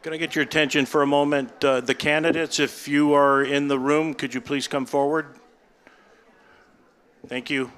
Can I get your attention for a moment? The candidates, if you are in the room, could you please come forward? Thank you.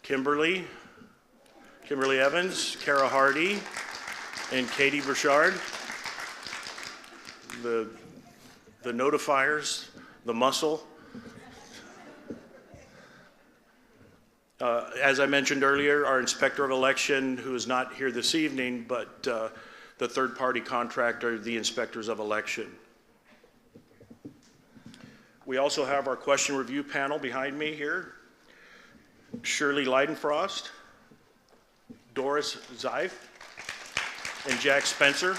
Kimberly Evans, Kara Hardy, and Katie Burchard. The notifiers, the muscle. As I mentioned earlier, our Inspector of Election, who is not here this evening, but the third-party contractor, the Inspectors of Election. We also have our question review panel behind me here. Shirley Leidenfrost, Doris Zeif, and Jack Spencer.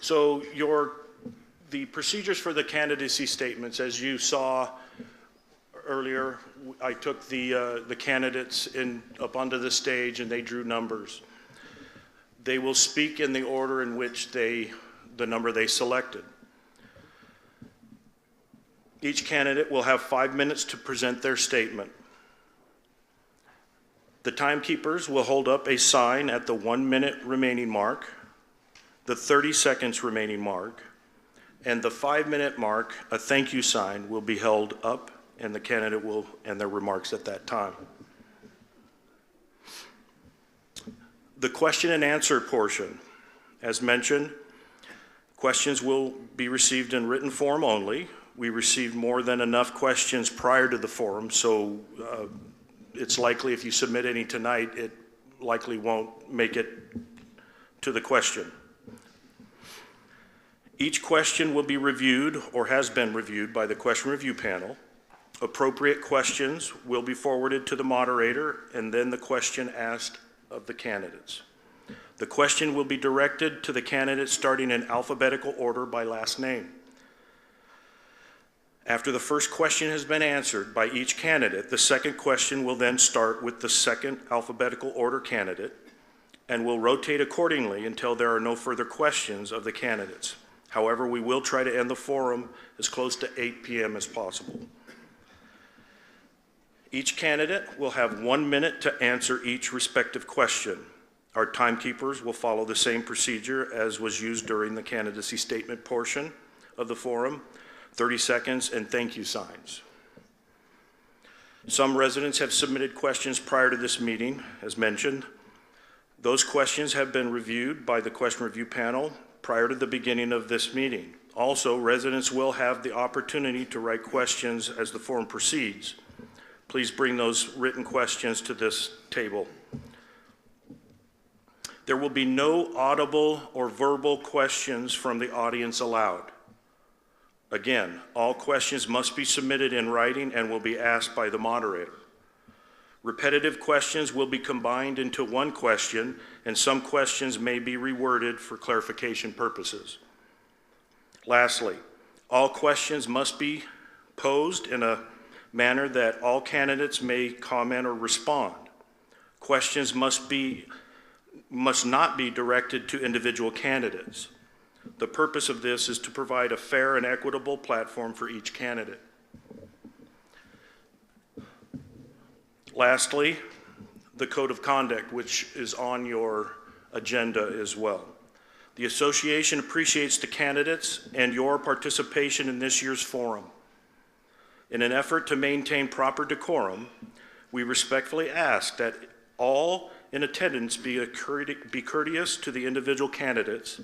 So the procedures for the candidacy statements, as you saw earlier, I took the candidates up onto the stage and they drew numbers. They will speak in the order in which the number they selected. Each candidate will have 5 minutes to present their statement. The timekeepers will hold up a sign at the 1 minute remaining mark, the 30 seconds remaining mark, and the 5 minute mark. A thank you sign will be held up and the candidate will end their remarks at that time. The question and answer portion, as mentioned, questions will be received in written form only. We received more than enough questions prior to the forum, so it's likely if you submit any tonight, it likely won't make it to the question. Each question will be reviewed or has been reviewed by the question review panel. Appropriate questions will be forwarded to the moderator and then the question asked of the candidates. The question will be directed to the candidates starting in alphabetical order by last name. After the first question has been answered by each candidate, the second question will then start with the second alphabetical order candidate and will rotate accordingly until there are no further questions of the candidates. However, we will try to end the forum as close to 8 p.m. as possible. Each candidate will have 1 minute to answer each respective question. Our timekeepers will follow the same procedure as was used during the candidacy statement portion of the forum, 30 seconds and thank you signs. Some residents have submitted questions prior to this meeting, as mentioned. Those questions have been reviewed by the question review panel prior to the beginning of this meeting. Also, residents will have the opportunity to write questions as the forum proceeds. Please bring those written questions to this table. There will be no audible or verbal questions from the audience allowed. Again, all questions must be submitted in writing and will be asked by the moderator. Repetitive questions will be combined into one question, and some questions may be reworded for clarification purposes. Lastly, all questions must be posed in a manner that all candidates may comment or respond. Questions must not be directed to individual candidates. The purpose of this is to provide a fair and equitable platform for each candidate. Lastly, the Code of Conduct, which is on your agenda as well. The association appreciates the candidates and your participation in this year's forum. In an effort to maintain proper decorum, we respectfully ask that all in attendance be courteous to the individual candidates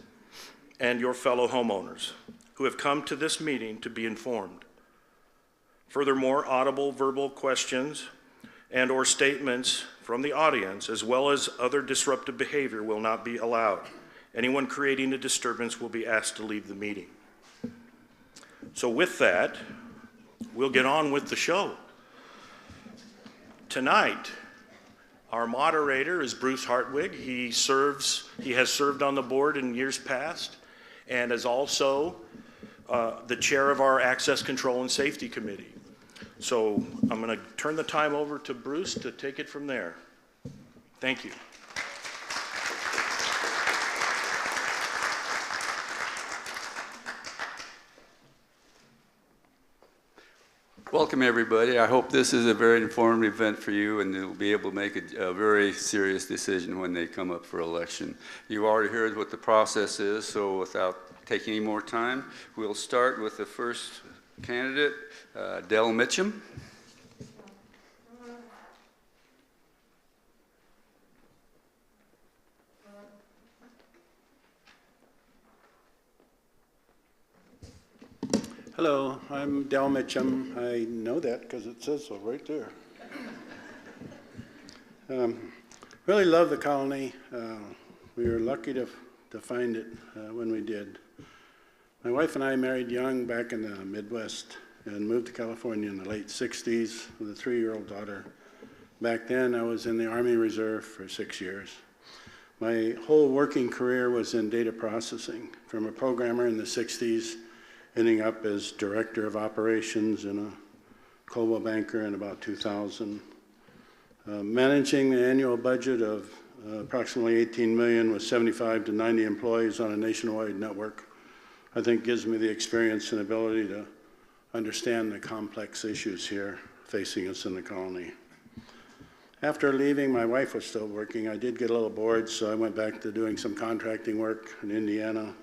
and your fellow homeowners who have come to this meeting to be informed. Furthermore, audible verbal questions and or statements from the audience, as well as other disruptive behavior, will not be allowed. Anyone creating a disturbance will be asked to leave the meeting. So with that, we'll get on with the show. Tonight, our moderator is Bruce Hartwig. He has served on the board in years past and is also the chair of our Access Control and Safety Committee. So I'm going to turn the time over to Bruce to take it from there. Thank you. Welcome, everybody. I hope this is a very informative event for you and you'll be able to make a very serious decision when they come up for election. You already heard what the process is, so without take any more time. We'll start with the first candidate, Dell Mitchum. Hello, I'm Dell Mitchum. I know that because it says so right there. Really love the colony. We were lucky to find it when we did. My wife and I married young back in the Midwest and moved to California in the late 60s with a 3-year-old daughter. Back then, I was in the Army Reserve for 6 years. My whole working career was in data processing, from a programmer in the 60s ending up as director of operations in a global banker in about 2000. Managing the annual budget of approximately 18 million with 75 to 90 employees on a nationwide network, I think gives me the experience and ability to understand the complex issues here facing us in the colony. After leaving, my wife was still working. I did get a little bored, so I went back to doing some contracting work in Indiana.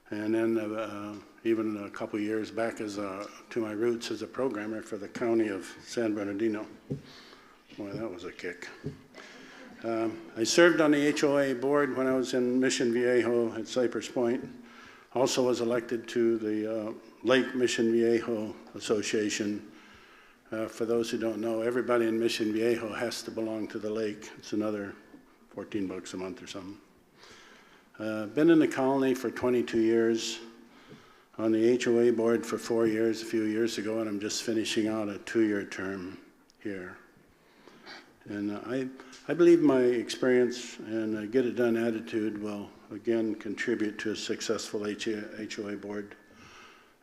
And then even a couple years back to my roots as a programmer for the county of San Bernardino. Boy, that was a kick. I served on the HOA board when I was in Mission Viejo at Cypress Point. Also was elected to the Lake Mission Viejo Association. For those who don't know, everybody in Mission Viejo has to belong to the lake. It's another $14 a month or something. Been in the colony for 22 years, on the HOA board for 4 years a few years ago, and I'm just finishing out a 2-year term here. And I believe my experience and get it done attitude will again contribute to a successful HOA board.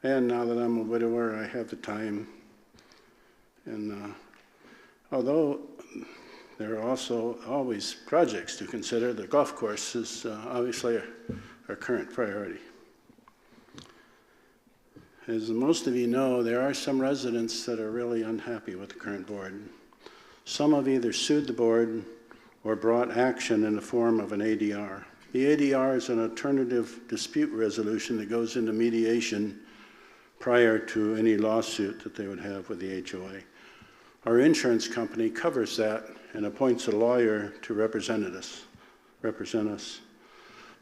And now that I'm a widower, I have the time. And although there are also always projects to consider, the golf course is obviously our current priority. As most of you know, there are some residents that are really unhappy with the current board. Some have either sued the board or brought action in the form of an ADR. The ADR is an alternative dispute resolution that goes into mediation prior to any lawsuit that they would have with the HOA. Our insurance company covers that and appoints a lawyer to represent us.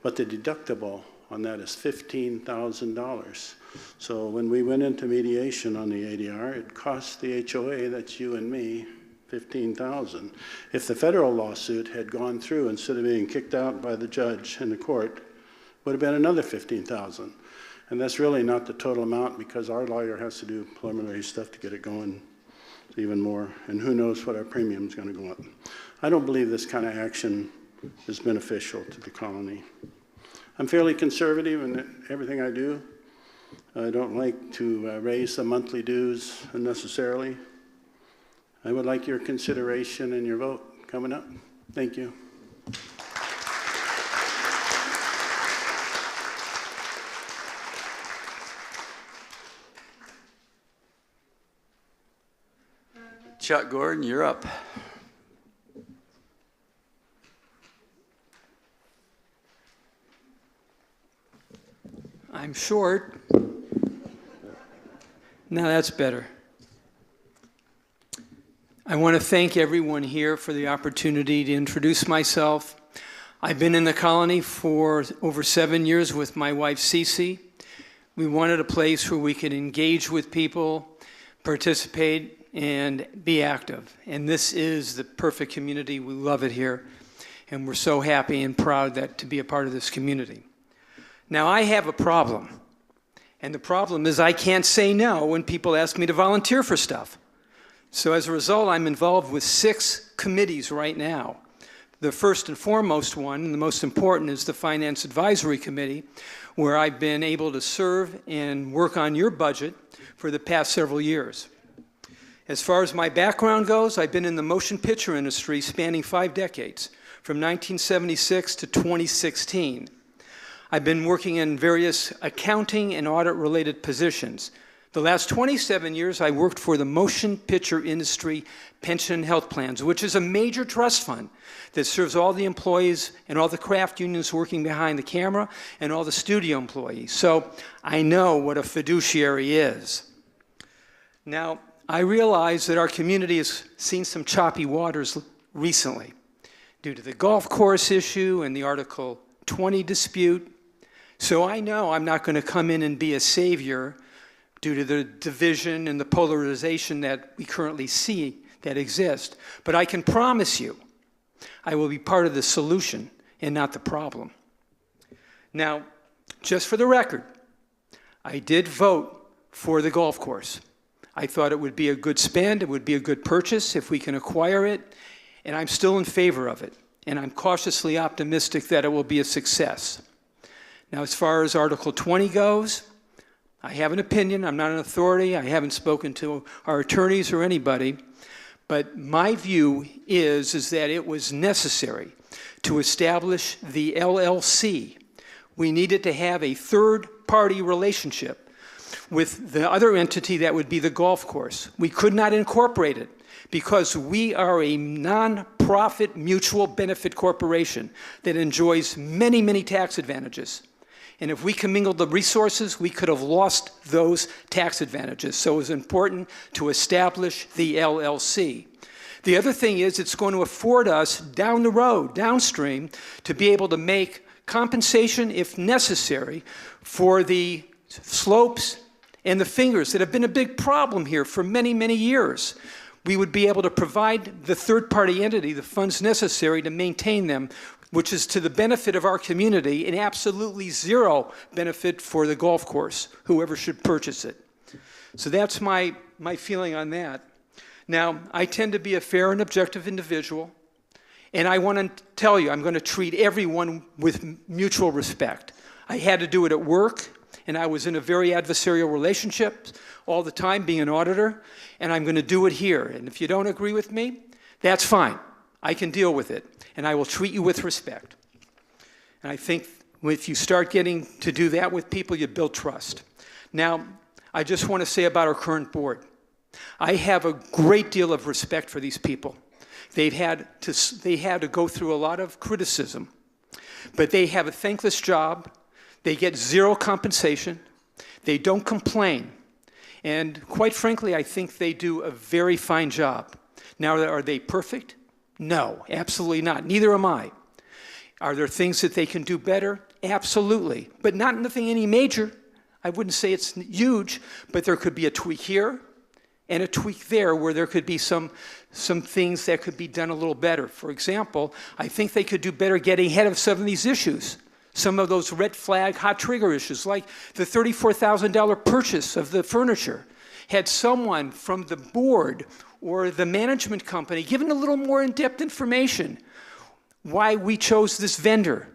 But the deductible on that is $15,000. So when we went into mediation on the ADR, it cost the HOA, that's you and me, $15,000. If the federal lawsuit had gone through, instead of being kicked out by the judge in the court, it would have been another $15,000. And that's really not the total amount because our lawyer has to do preliminary stuff to get it going even more. And who knows what our premium is going to go up. I don't believe this kind of action is beneficial to the colony. I'm fairly conservative in everything I do. I don't like to raise the monthly dues unnecessarily. I would like your consideration and your vote coming up. Thank you. Chuck Gordon, you're up. I'm short. Now that's better. I want to thank everyone here for the opportunity to introduce myself. I've been in the colony for over 7 years with my wife, Cece. We wanted a place where we could engage with people, participate, and be active. And this is the perfect community. We love it here. And we're so happy and proud to be a part of this community. Now, I have a problem. And the problem is I can't say no when people ask me to volunteer for stuff. So as a result, I'm involved with 6 committees right now. The first and foremost one, and the most important, is the Finance Advisory Committee, where I've been able to serve and work on your budget for the past several years. As far as my background goes, I've been in the motion picture industry spanning 5 decades, from 1976 to 2016. I've been working in various accounting and audit-related positions, The last 27 years, I worked for the motion picture industry pension and health plans, which is a major trust fund that serves all the employees and all the craft unions working behind the camera and all the studio employees. So I know what a fiduciary is. Now, I realize that our community has seen some choppy waters recently due to the golf course issue and the Article 20 dispute. So I know I'm not going to come in and be a savior due to the division and the polarization that we currently see that exist. But I can promise you, I will be part of the solution and not the problem. Now, just for the record, I did vote for the golf course. I thought it would be a good spend, it would be a good purchase if we can acquire it, and I'm still in favor of it. And I'm cautiously optimistic that it will be a success. Now, as far as Article 20 goes, I have an opinion. I'm not an authority. I haven't spoken to our attorneys or anybody. But my view is that it was necessary to establish the LLC. We needed to have a third-party relationship with the other entity that would be the golf course. We could not incorporate it because we are a non-profit mutual benefit corporation that enjoys many, many tax advantages. And if we commingled the resources, we could have lost those tax advantages. So it was important to establish the LLC. The other thing is it's going to afford us down the road, downstream, to be able to make compensation, if necessary, for the slopes and the fingers that have been a big problem here for many, many years. We would be able to provide the third-party entity the funds necessary to maintain them, which is to the benefit of our community and absolutely zero benefit for the golf course, whoever should purchase it. So that's my feeling on that. Now, I tend to be a fair and objective individual, and I want to tell you, I'm going to treat everyone with mutual respect. I had to do it at work, and I was in a very adversarial relationship all the time, being an auditor, and I'm going to do it here. And if you don't agree with me, that's fine. I can deal with it, and I will treat you with respect. And I think if you start getting to do that with people, you build trust. Now, I just want to say about our current board. I have a great deal of respect for these people. They had to go through a lot of criticism, but they have a thankless job. They get zero compensation. They don't complain. And quite frankly, I think they do a very fine job. Now, are they perfect? No, absolutely not. Neither am I. Are there things that they can do better? Absolutely. But not nothing any major. I wouldn't say it's huge, but there could be a tweak here and a tweak there where there could be some things that could be done a little better. For example, I think they could do better getting ahead of some of these issues. Some of those red flag, hot trigger issues, like the $34,000 purchase of the furniture. Had someone from the board or the management company given a little more in-depth information why we chose this vendor.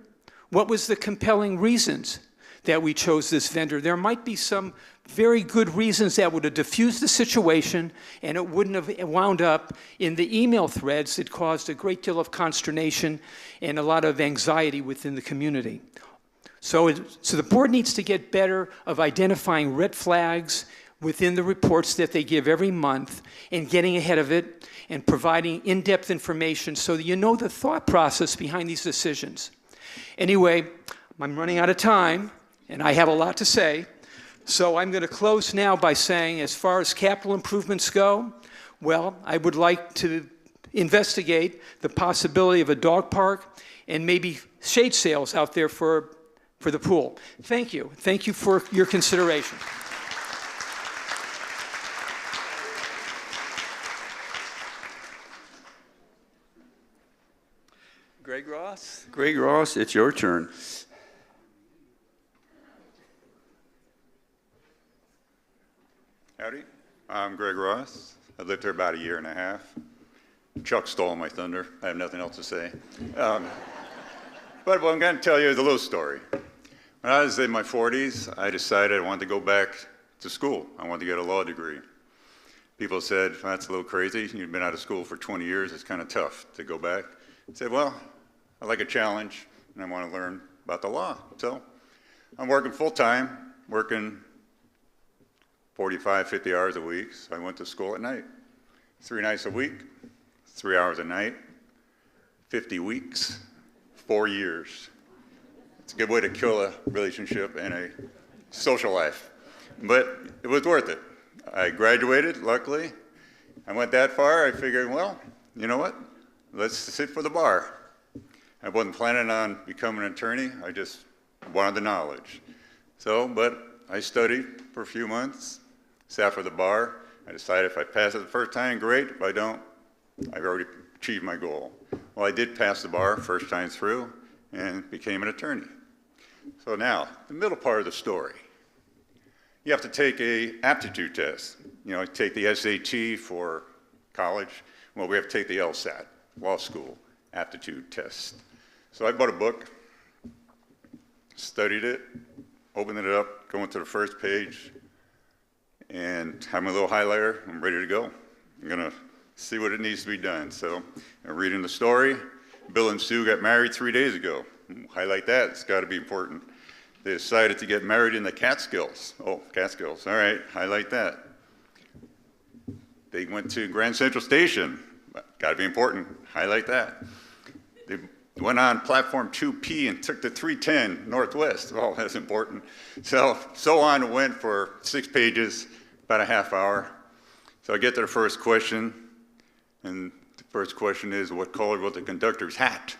What was the compelling reasons that we chose this vendor? There might be some very good reasons that would have diffused the situation and it wouldn't have wound up in the email threads that caused a great deal of consternation and a lot of anxiety within the community. So the board needs to get better of identifying red flags within the reports that they give every month and getting ahead of it and providing in-depth information so that you know the thought process behind these decisions. Anyway, I'm running out of time and I have a lot to say. So I'm going to close now by saying, as far as capital improvements go, well, I would like to investigate the possibility of a dog park and maybe shade sails out there for the pool. Thank you. Thank you for your consideration. Greg Ross, it's your turn. Howdy, I'm Greg Ross. I lived here about a year and a half. Chuck stole my thunder. I have nothing else to say. But what I'm going to tell you is a little story. When I was in my 40s, I decided I wanted to go back to school. I wanted to get a law degree. People said, well, that's a little crazy. You've been out of school for 20 years. It's kind of tough to go back. I said, well, I like a challenge, and I want to learn about the law. So I'm working full-time, working 45, 50 hours a week, so I went to school at night. 3 nights a week, 3 hours a night, 50 weeks, 4 years. It's a good way to kill a relationship and a social life, but it was worth it. I graduated, luckily. I went that far, I figured, well, you know what? Let's sit for the bar. I wasn't planning on becoming an attorney, I just wanted the knowledge. So, but I studied for a few months, sat for the bar. I decided if I pass it the first time, great. If I don't, I've already achieved my goal. Well, I did pass the bar first time through and became an attorney. So now, the middle part of the story. You have to take a aptitude test. You know, take the SAT for college. Well, we have to take the LSAT, law school aptitude test. So I bought a book, studied it, opened it up, going to the first page, and have my little highlighter. I'm ready to go. I'm gonna see what it needs to be done. So I'm reading the story. Bill and Sue got married 3 days ago. Highlight that, it's gotta be important. They decided to get married in the Catskills. Oh, Catskills, all right, highlight that. They went to Grand Central Station. Gotta be important, highlight that. They went on platform 2P and took the 310 Northwest. Oh, that's important. So on it went for 6 pages, about a half hour. So I get to the first question, and the first question is, what color was the conductor's hat?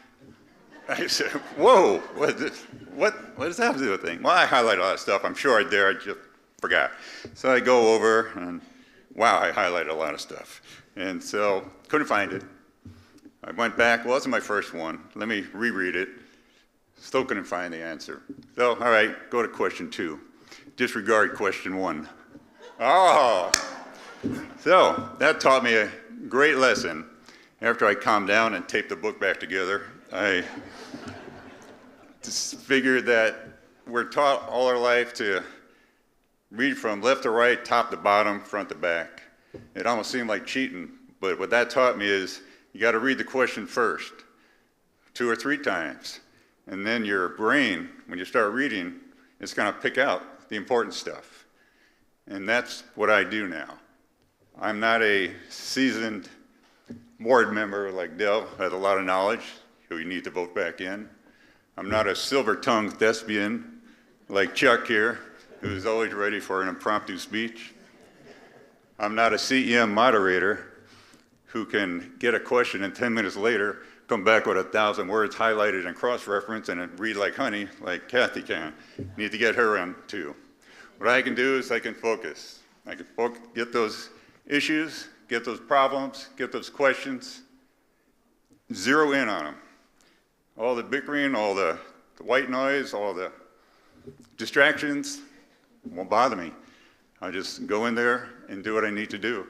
I said, whoa, what does that have to do with the thing? Well, I highlighted a lot of stuff. I'm sure I did, I just forgot. So I go over, and wow, I highlighted a lot of stuff. And so, couldn't find it. I went back, well, this is my first one. Let me reread it. Still couldn't find the answer. So, all right, go to question 2. Disregard question 1. Oh! So, that taught me a great lesson. After I calmed down and taped the book back together, I just figured that we're taught all our life to read from left to right, top to bottom, front to back. It almost seemed like cheating, but what that taught me is you got to read the question first, 2 or 3 times, and then your brain, when you start reading, it's going to pick out the important stuff. And that's what I do now. I'm not a seasoned board member like Dell, who has a lot of knowledge, who you need to vote back in. I'm not a silver-tongued thespian like Chuck here, who's always ready for an impromptu speech. I'm not a CEM moderator who can get a question and 10 minutes later come back with 1,000 words highlighted and cross-referenced and read like honey, like Kathy can. Need to get her on too. What I can do is I can focus. I can get those issues, get those problems, get those questions, zero in on them. All the bickering, all the white noise, all the distractions won't bother me. I just go in there and do what I need to do.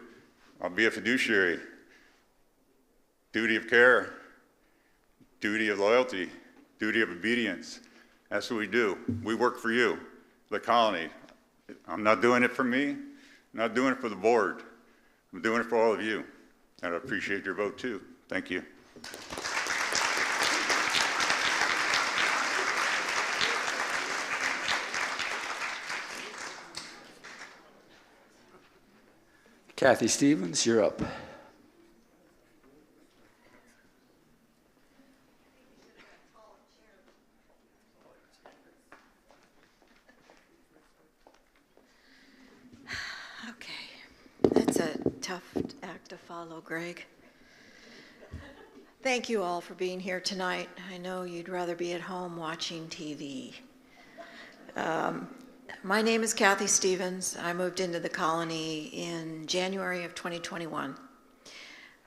I'll be a fiduciary. Duty of care, duty of loyalty, duty of obedience. That's what we do. We work for you, the colony. I'm not doing it for me, I'm not doing it for the board. I'm doing it for all of you. And I appreciate your vote too. Thank you. Kathy Stevens, you're up. That's a tough act to follow, Greg. Thank you all for being here tonight. I know you'd rather be at home watching TV. My name is Kathy Stevens. I moved into the colony in January of 2021.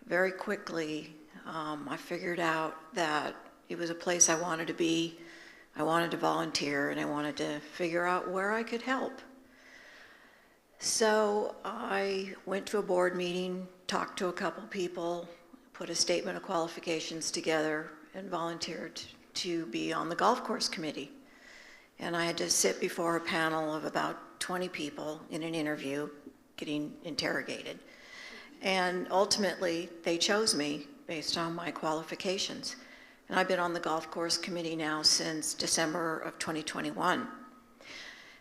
Very quickly, I figured out that it was a place I wanted to be. I wanted to volunteer, and I wanted to figure out where I could help. So I went to a board meeting, talked to a couple people, put a statement of qualifications together, and volunteered to be on the golf course committee. And I had to sit before a panel of about 20 people in an interview, getting interrogated. And ultimately, they chose me based on my qualifications. And I've been on the golf course committee now since December of 2021.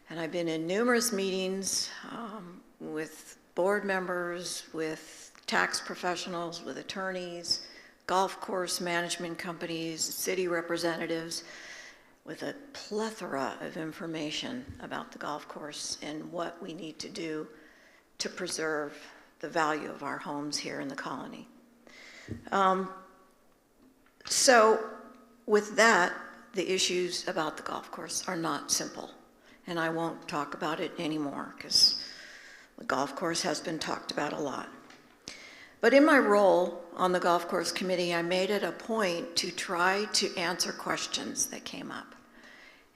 And I've been in numerous meetings with board members, with tax professionals, with attorneys, golf course management companies, city representatives, with a plethora of information about the golf course and what we need to do to preserve the value of our homes here in the colony. So with that, the issues about the golf course are not simple, and I won't talk about it anymore because the golf course has been talked about a lot. But in my role on the golf course committee, I made it a point to try to answer questions that came up,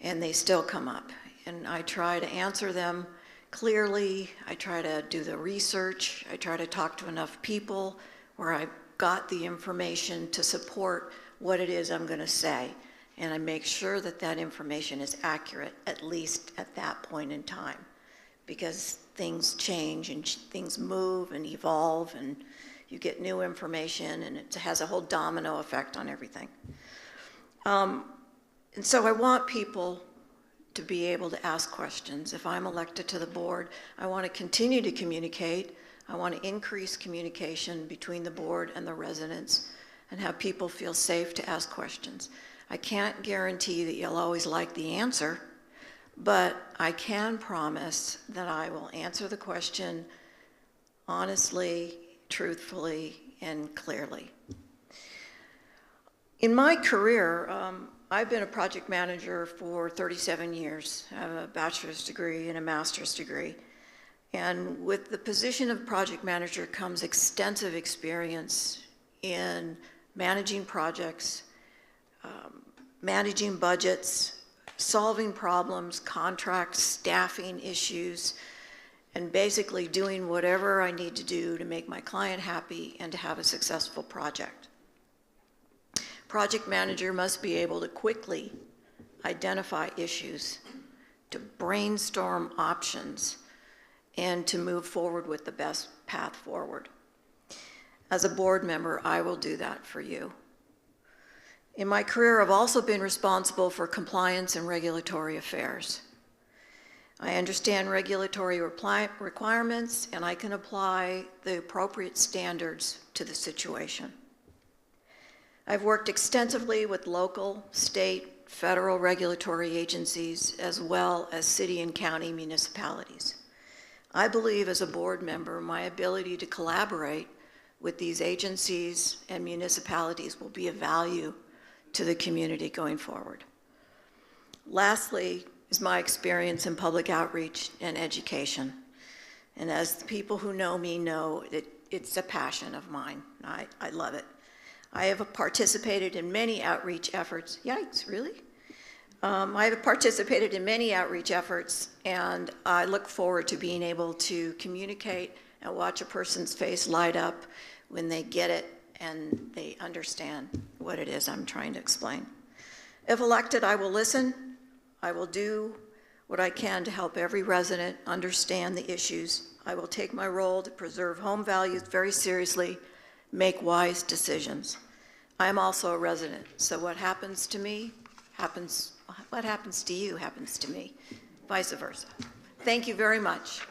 and they still come up. And I try to answer them clearly. I try to do the research. I try to talk to enough people where I got the information to support what it is I'm going to say. And I make sure that that information is accurate, at least at that point in time, because things change and things move and evolve, and you get new information, and it has a whole domino effect on everything. And so I want people to be able to ask questions. If I'm elected to the board, I want to continue to communicate. I want to increase communication between the board and the residents and have people feel safe to ask questions. I can't guarantee that you'll always like the answer, but I can promise that I will answer the question honestly, truthfully, and clearly. In my career, I've been a project manager for 37 years. I have a bachelor's degree and a master's degree. And with the position of project manager comes extensive experience in managing projects, managing budgets, solving problems, contracts, staffing issues, and basically doing whatever I need to do to make my client happy and to have a successful project. Project manager must be able to quickly identify issues, to brainstorm options, and to move forward with the best path forward. As a board member, I will do that for you. In my career, I've also been responsible for compliance and regulatory affairs. I understand regulatory requirements, and I can apply the appropriate standards to the situation. I've worked extensively with local, state, federal regulatory agencies, as well as city and county municipalities. I believe as a board member, my ability to collaborate with these agencies and municipalities will be of value to the community going forward. Lastly is my experience in public outreach and education. And as the people who know me know, it's a passion of mine. I love it. I have participated in many outreach efforts. Yikes, really? I have participated in many outreach efforts, and I look forward to being able to communicate and watch a person's face light up when they get it and they understand what it is I'm trying to explain. If elected, I will listen. I will do what I can to help every resident understand the issues. I will take my role to preserve home values very seriously, make wise decisions. I am also a resident, so what happens to me happens, what happens to you happens to me, vice versa. Thank you very much.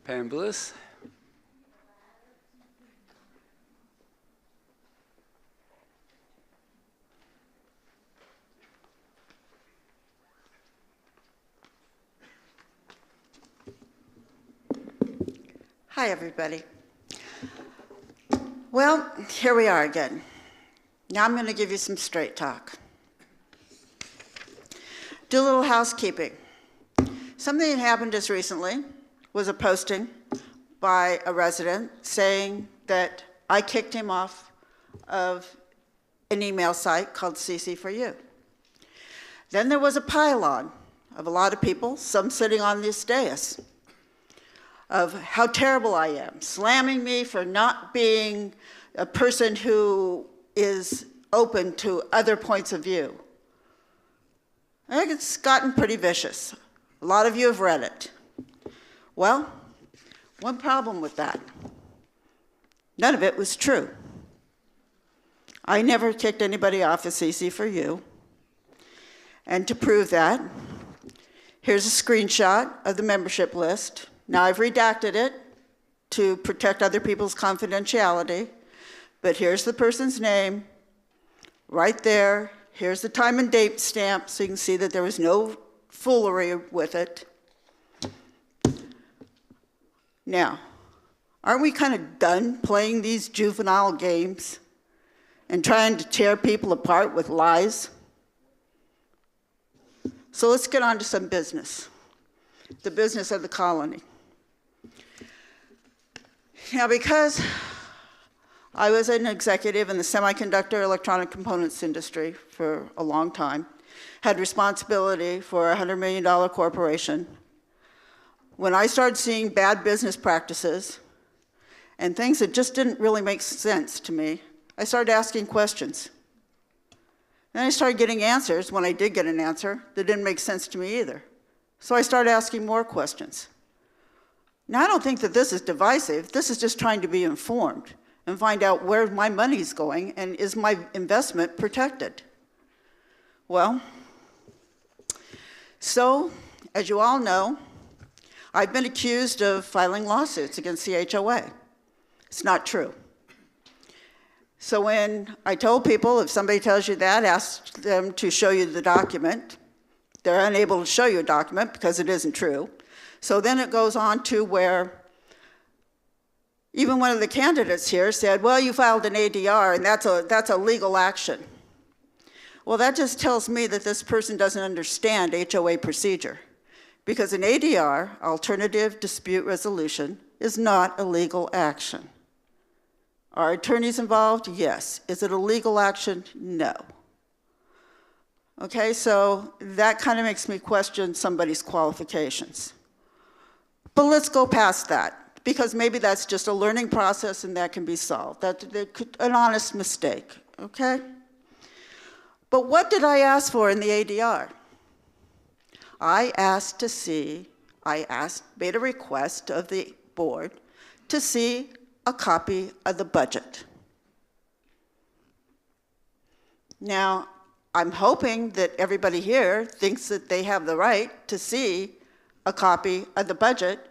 Pam Bliss. Hi, everybody. Well, here we are again. Now I'm going to give you some straight talk. Do a little housekeeping. Something that happened just recently was a posting by a resident saying that I kicked him off of an email site called CC4U. Then there was a pile-on of a lot of people, some sitting on this dais, of how terrible I am, slamming me for not being a person who is open to other points of view. I think it's gotten pretty vicious. A lot of you have read it. Well, one problem with that. None of it was true. I never kicked anybody off of CC for You. And to prove that, here's a screenshot of the membership list. Now, I've redacted it to protect other people's confidentiality, but here's the person's name right there. Here's the time and date stamp, so you can see that there was no foolery with it. Now, aren't we kind of done playing these juvenile games and trying to tear people apart with lies? So let's get on to some business, the business of the colony. Now, because I was an executive in the semiconductor electronic components industry for a long time, had responsibility for a $100 million corporation. When I started seeing bad business practices and things that just didn't really make sense to me, I started asking questions. Then I started getting answers, when I did get an answer, that didn't make sense to me either. So I started asking more questions. Now, I don't think that this is divisive. This is just trying to be informed and find out where my money's going and is my investment protected. Well, so, as you all know, I've been accused of filing lawsuits against the HOA. It's not true. So when I told people, if somebody tells you that, ask them to show you the document. They're unable to show you a document because it isn't true. So then it goes on to where even one of the candidates here said, well, you filed an ADR, and that's a legal action. Well, that just tells me that this person doesn't understand HOA procedure, because an ADR, alternative dispute resolution, is not a legal action. Are attorneys involved? Yes. Is it a legal action? No. Okay, so that kind of makes me question somebody's qualifications. But let's go past that, because maybe that's just a learning process and that can be solved. That's an honest mistake, okay? But what did I ask for in the ADR? I made a request of the board to see a copy of the budget. Now, I'm hoping that everybody here thinks that they have the right to see a copy of the budget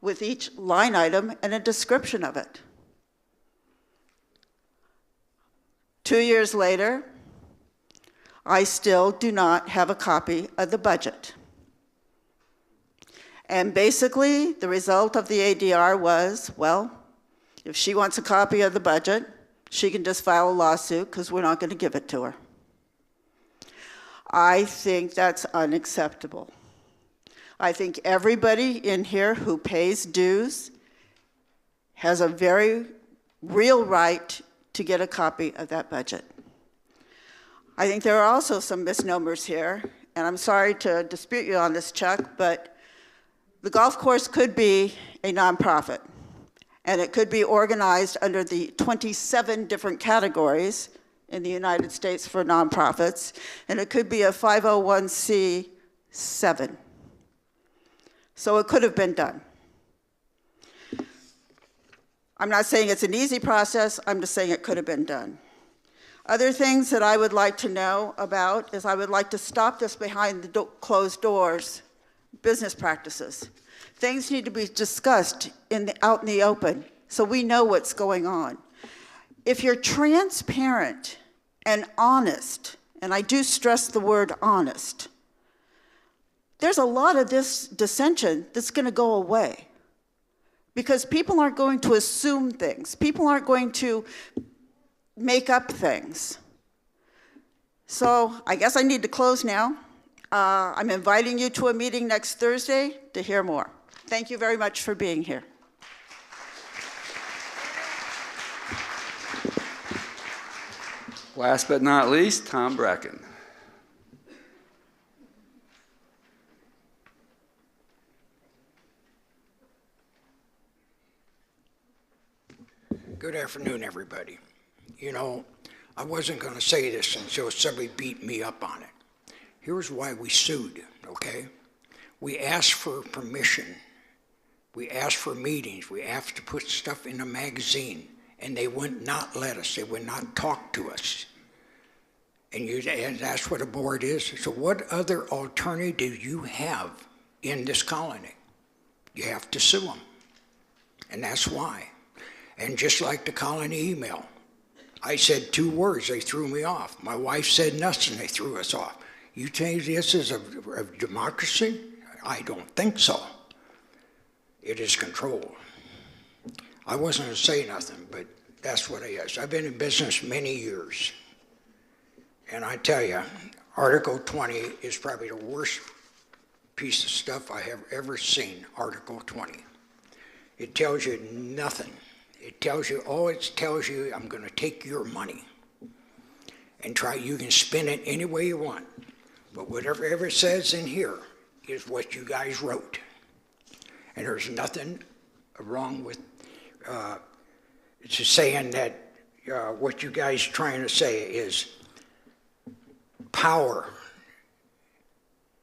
with each line item and a description of it. 2 years later, I still do not have a copy of the budget. And basically, the result of the ADR was, well, if she wants a copy of the budget, she can just file a lawsuit because we're not going to give it to her. I think that's unacceptable. I think everybody in here who pays dues has a very real right to get a copy of that budget. I think there are also some misnomers here, and I'm sorry to dispute you on this, Chuck, but the golf course could be a nonprofit, and it could be organized under the 27 different categories in the United States for nonprofits, and it could be a 501c7. So it could have been done. I'm not saying it's an easy process, I'm just saying it could have been done. Other things that I would like to know about is I would like to stop this behind the closed doors business practices. Things need to be discussed out in the open so we know what's going on. If you're transparent and honest, and I do stress the word honest, there's a lot of this dissension that's going to go away because people aren't going to assume things. People aren't going to make up things. So I guess I need to close now. I'm inviting you to a meeting next Thursday to hear more. Thank you very much for being here. Last but not least, Tom Bracken. Good afternoon, everybody. You know, I wasn't going to say this until somebody beat me up on it. Here's why we sued, okay? We asked for permission. We asked for meetings. We asked to put stuff in a magazine, and they would not let us. They would not talk to us. And that's what a board is. So what other alternative do you have in this colony? You have to sue them. And that's why. And just like the colony email, I said 2 words, they threw me off. My wife said nothing, they threw us off. You think this is a democracy? I don't think so. It is control. I wasn't going to say nothing, but that's what it is. I've been in business many years. And I tell you, Article 20 is probably the worst piece of stuff I have ever seen, Article 20. It tells you nothing. It tells you, all it tells you, I'm going to take your money and you can spend it any way you want. But whatever it says in here is what you guys wrote. And there's nothing wrong with just saying that what you guys trying to say is power.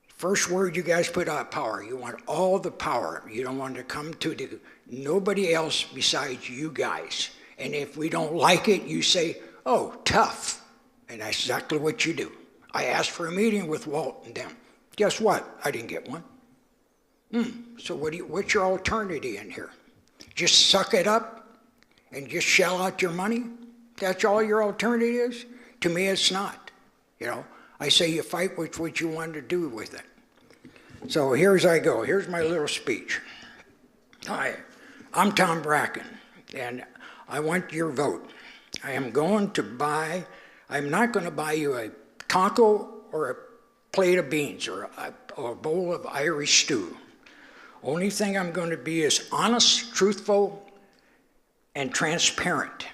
First word you guys put out, power. You want all the power. You don't want to come to nobody else besides you guys. And if we don't like it, you say, oh, tough. And that's exactly what you do. I asked for a meeting with Walt and them. Guess what? I didn't get one. So what's your alternative in here? Just suck it up and just shell out your money? That's all your alternative is? To me, it's not. You know, I say you fight with what you want to do with it. So here's I go. Here's my little speech. Hi, I'm Tom Bracken, and I want your vote. I'm not going to buy you a taco or a plate of beans or a bowl of Irish stew. Only thing I'm going to be is honest, truthful, and transparent.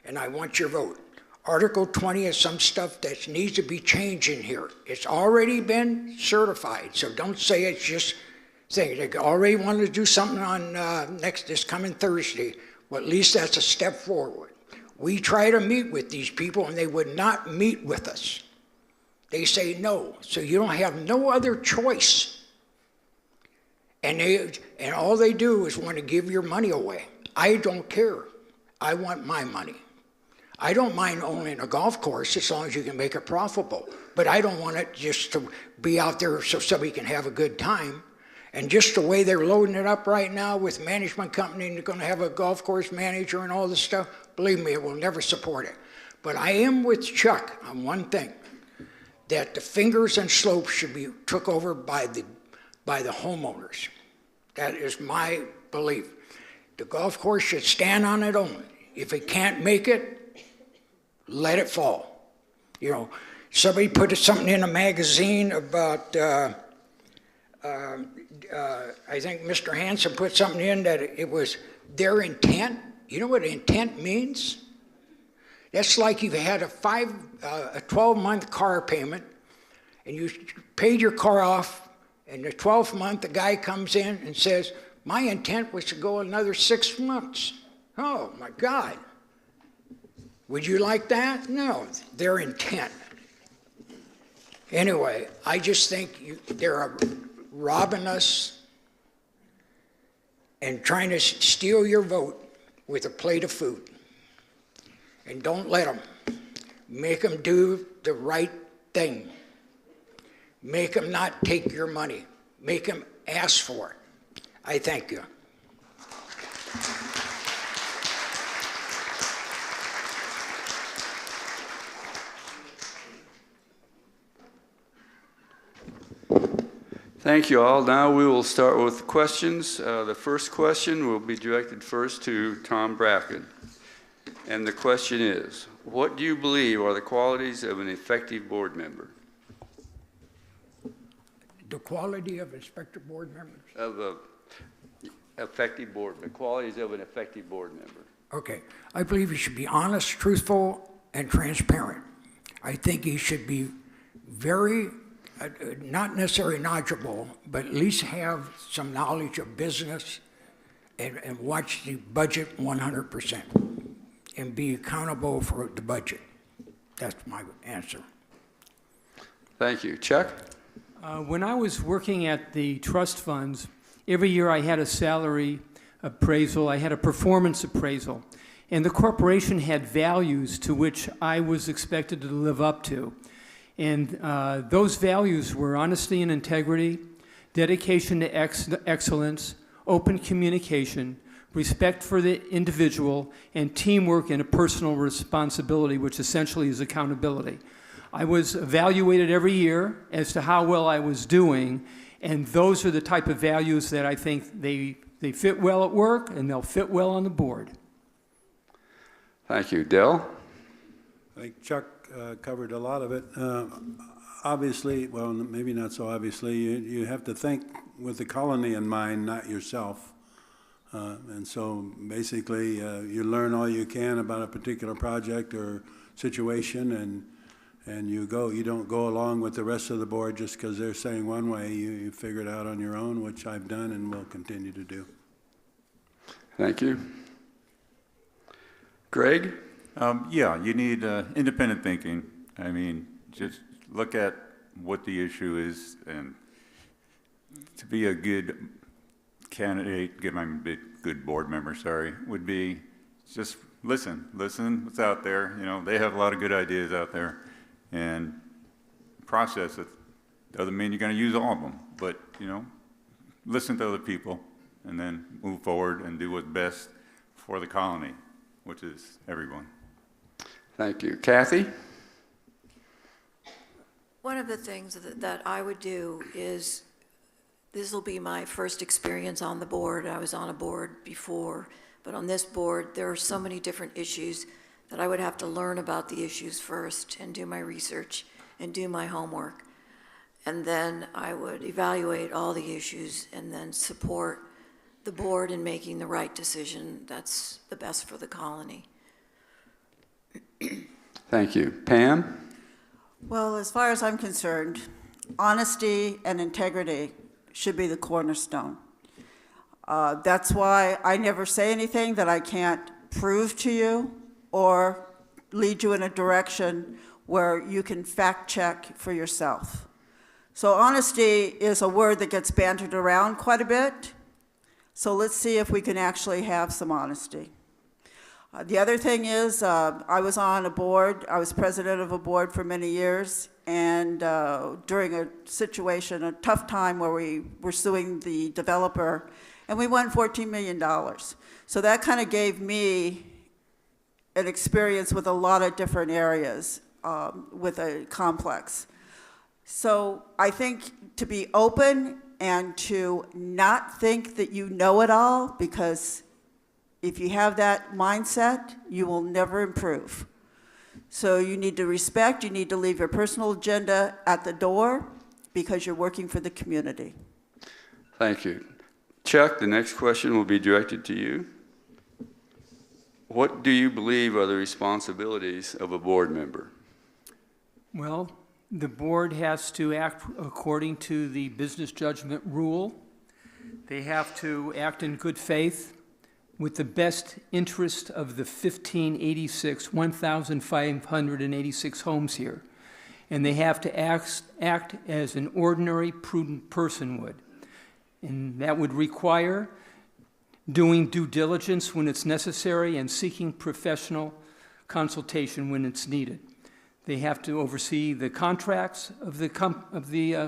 And I want your vote. Article 20 is some stuff that needs to be changed in here. It's already been certified, so don't say it's just saying they already wanted to do something on this coming Thursday. Well, at least that's a step forward. We try to meet with these people, and they would not meet with us. They say no, so you don't have no other choice. And all they do is want to give your money away. I don't care. I want my money. I don't mind owning a golf course as long as you can make it profitable. But I don't want it just to be out there so somebody can have a good time. And just the way they're loading it up right now with management company, and they're going to have a golf course manager and all this stuff, believe me, it will never support it. But I am with Chuck on one thing, that the fingers and slopes should be took over by the homeowners. That is my belief. The golf course should stand on its own. If it can't make it, let it fall. You know, somebody put something in a magazine about, I think Mr. Hansen put something in that it was their intent. You know what intent means? That's like you've had a 12-month car payment, and you paid your car off, and the 12th month the guy comes in and says, my intent was to go another 6 months. Oh my God. Would you like that? No, their intent. Anyway, I just think they're robbing us and trying to steal your vote with a plate of food. And don't let them. Make them do the right thing. Make them not take your money. Make them ask for it. I thank you. Thank you all. Now we will start with questions. The first question will be directed first to Tom Bracken. And the question is, what do you believe are the qualities of an effective board member? The quality of effective board members? The qualities of an effective board member. Okay. I believe he should be honest, truthful, and transparent. I think he should be very not necessarily knowledgeable, but at least have some knowledge of business and watch the budget 100% and be accountable for the budget. That's my answer. Thank you. Chuck? When I was working at the trust funds, every year I had a salary appraisal. I had a performance appraisal. And the corporation had values to which I was expected to live up to. And those values were honesty and integrity, dedication to excellence, open communication, respect for the individual, and teamwork and a personal responsibility, which essentially is accountability. I was evaluated every year as to how well I was doing, and those are the type of values that I think they fit well at work and they'll fit well on the board. Thank you. Dell? I think Chuck covered a lot of it. Obviously, well, maybe not so obviously, you have to think with the colony in mind, not yourself. And so basically, you learn all you can about a particular project or situation, and you go. You don't go along with the rest of the board just because they're saying one way. You figure it out on your own, which I've done and will continue to do. Thank you. Greg? Yeah, you need independent thinking. I mean, just look at what the issue is, and to be a good candidate, good board member, sorry, would be just listen what's out there. You know, they have a lot of good ideas out there, and process it. Doesn't mean you're going to use all of them, but, you know, listen to other people, and then move forward and do what's best for the colony, which is everyone. Thank you. Kathy? One of the things that I would do is, this will be my first experience on the board. I was on a board before, but on this board, there are so many different issues that I would have to learn about the issues first and do my research and do my homework. And then I would evaluate all the issues and then support the board in making the right decision that's the best for the colony. Thank you. Pam? Well, as far as I'm concerned, honesty and integrity should be the cornerstone. That's why I never say anything that I can't prove to you or lead you in a direction where you can fact check for yourself. So honesty is a word that gets bantered around quite a bit. So let's see if we can actually have some honesty. The other thing is, I was on a board, I was president of a board for many years, and during a situation, a tough time where we were suing the developer, and we won $14 million. So that kind of gave me an experience with a lot of different areas with a complex. So I think to be open and to not think that you know it all, because if you have that mindset, you will never improve. So you need to respect, you need to leave your personal agenda at the door because you're working for the community. Thank you. Chuck, the next question will be directed to you. What do you believe are the responsibilities of a board member? Well, the board has to act according to the business judgment rule. They have to act in good faith with the best interest of the 1,586 homes here. And they have to act as an ordinary, prudent person would. And that would require doing due diligence when it's necessary and seeking professional consultation when it's needed. They have to oversee the contracts of the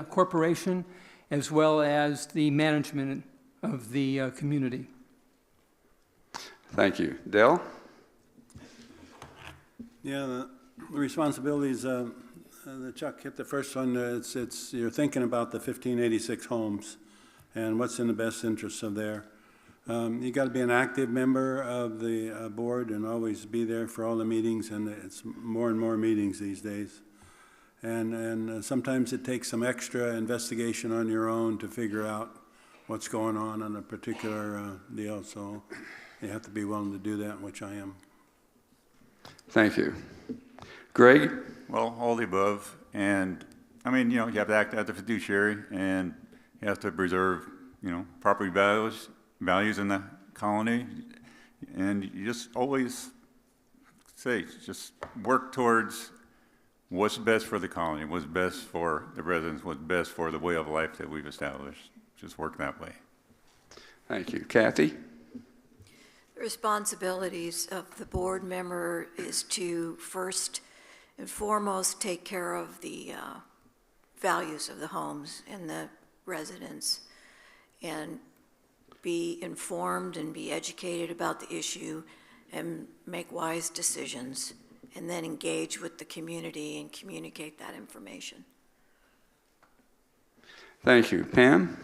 corporation as well as the management of the community. Thank you. Dell? Yeah, the responsibilities, Chuck hit the first one. It's you're thinking about the 1586 homes and what's in the best interest of there. You got to be an active member of the board and always be there for all the meetings, and it's more and more meetings these days. And sometimes it takes some extra investigation on your own to figure out what's going on a particular deal. So you have to be willing to do that, which I am. Thank you. Greg? Well, all the above. And I mean, you know, you have to act as a fiduciary, and you have to preserve, you know, property values in the colony. And you just always say, just work towards what's best for the colony, what's best for the residents, what's best for the way of life that we've established. Just work that way. Thank you. Kathy? Responsibilities of the board member is to first and foremost take care of the values of the homes and the residents, and be informed and be educated about the issue and make wise decisions, and then engage with the community and communicate that information. Thank you. Pam?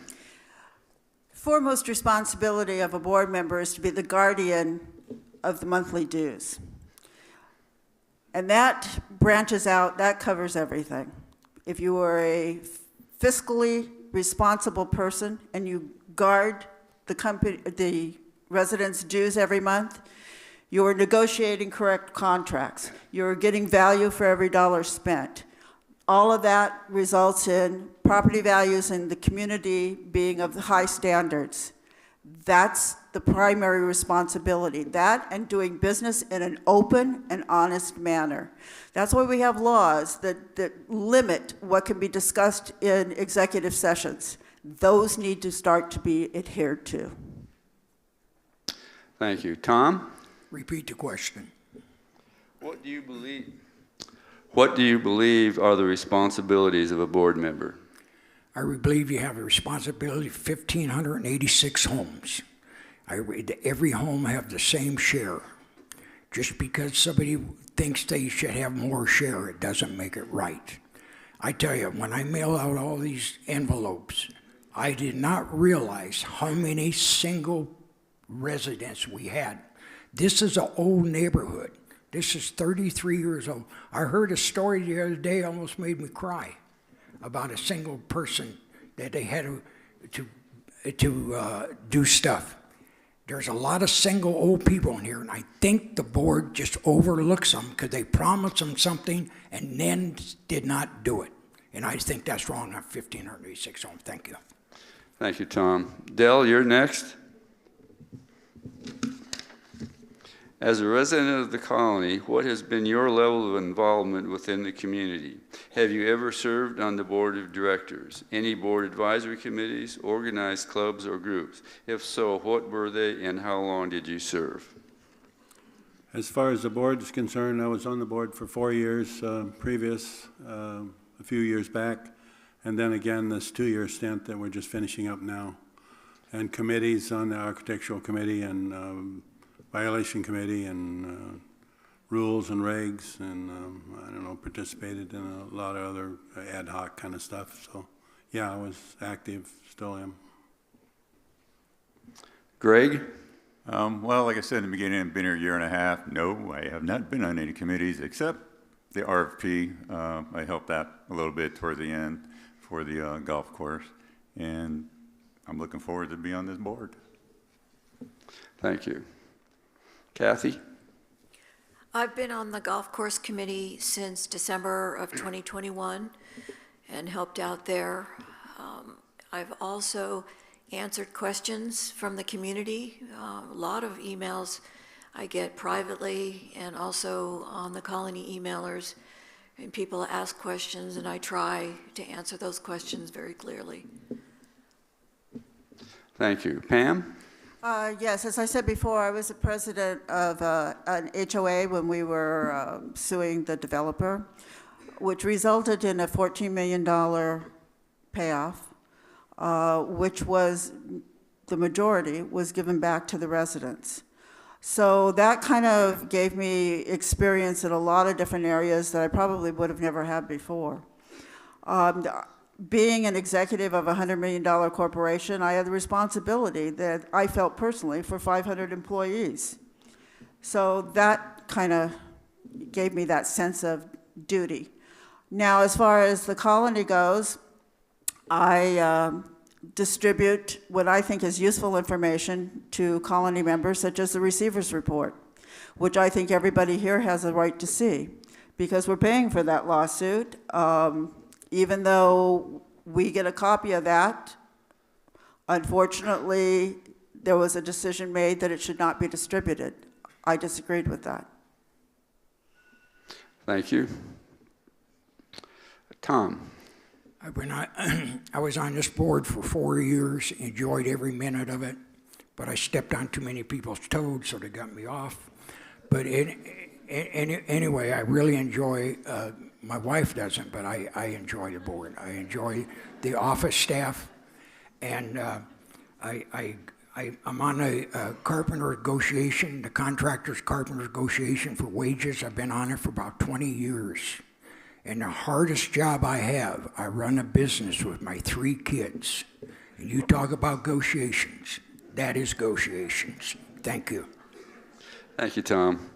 Foremost responsibility of a board member is to be the guardian of the monthly dues. And that branches out, that covers everything. If you are a fiscally responsible person and you guard the residents' dues every month, you are negotiating correct contracts. You're getting value for every dollar spent. All of that results in property values in the community being of the high standards. That's the primary responsibility. That and doing business in an open and honest manner. That's why we have laws that limit what can be discussed in executive sessions. Those need to start to be adhered to. Thank you. Tom? Repeat the question. What do you believe are the responsibilities of a board member? I believe you have a responsibility for 1,586 homes. Every home have the same share. Just because somebody thinks they should have more share, it doesn't make it right. I tell you, when I mail out all these envelopes, I did not realize how many single residents we had. This is an old neighborhood. This is 33 years old. I heard a story the other day, almost made me cry, about a single person that they had to do stuff. There's a lot of single old people in here, and I think the board just overlooks them because they promised them something and then did not do it. And I think that's wrong on 1,586 homes. Thank you. Thank you, Tom. Dell, you're next. As a resident of the colony, what has been your level of involvement within the community? Have you ever served on the board of directors, any board advisory committees, organized clubs or groups? If so, what were they and how long did you serve? As far as the board is concerned, I was on the board for 4 years previous, a few years back, and then again this 2-year stint that we're just finishing up now. And committees on the architectural committee and violation committee and rules and regs, and I don't know, participated in a lot of other ad hoc kind of stuff. So yeah, I was active, still am. Greg? Well, like I said in the beginning, I've been here a year and a half. No, I have not been on any committees except the RFP. I helped out a little bit toward the end for the golf course, and I'm looking forward to be on this board. Thank you. Kathy? I've been on the golf course committee since December of 2021 and helped out there. I've also answered questions from the community. A lot of emails I get privately and also on the colony emailers, and people ask questions and I try to answer those questions very clearly. Thank you. Pam? Yes, as I said before, I was the president of an HOA when we were suing the developer, which resulted in a $14 million payoff, which was, the majority was given back to the residents. So that kind of gave me experience in a lot of different areas that I probably would have never had before. Being an executive of a $100 million corporation, I had the responsibility that I felt personally for 500 employees. So that kind of gave me that sense of duty. Now, as far as the colony goes, I distribute what I think is useful information to colony members, such as the receiver's report, which I think everybody here has a right to see, because we're paying for that lawsuit. Even though we get a copy of that, unfortunately, there was a decision made that it should not be distributed. I disagreed with that. Thank you. Tom? I was on this board for 4 years, enjoyed every minute of it, but I stepped on too many people's toes, so they got me off. But anyway, I really enjoy, my wife doesn't, but I enjoy the board. I enjoy the office staff, and I'm on a carpenter negotiation, the contractor's carpenter negotiation for wages. I've been on it for about 20 years. And the hardest job I have, I run a business with my 3 kids. And you talk about negotiations. That is negotiations. Thank you. Thank you, Tom.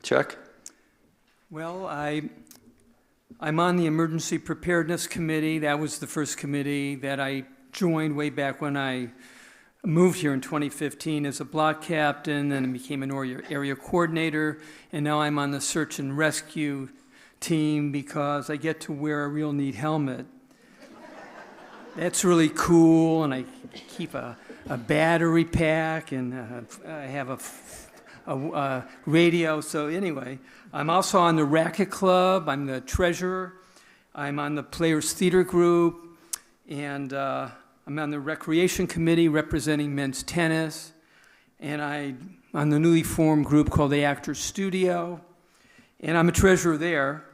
Chuck? Well, I'm on the Emergency Preparedness Committee. That was the first committee that I joined way back when I moved here in 2015 as a block captain, then I became an area coordinator, and now I'm on the search and rescue team because I get to wear a real neat helmet. That's really cool, and I keep a battery pack, and I have a radio. So anyway, I'm also on the Racket Club. I'm the treasurer. I'm on the Players Theater Group, and I'm on the Recreation Committee representing men's tennis, and I'm on the newly formed group called the Actors Studio, and I'm a treasurer there,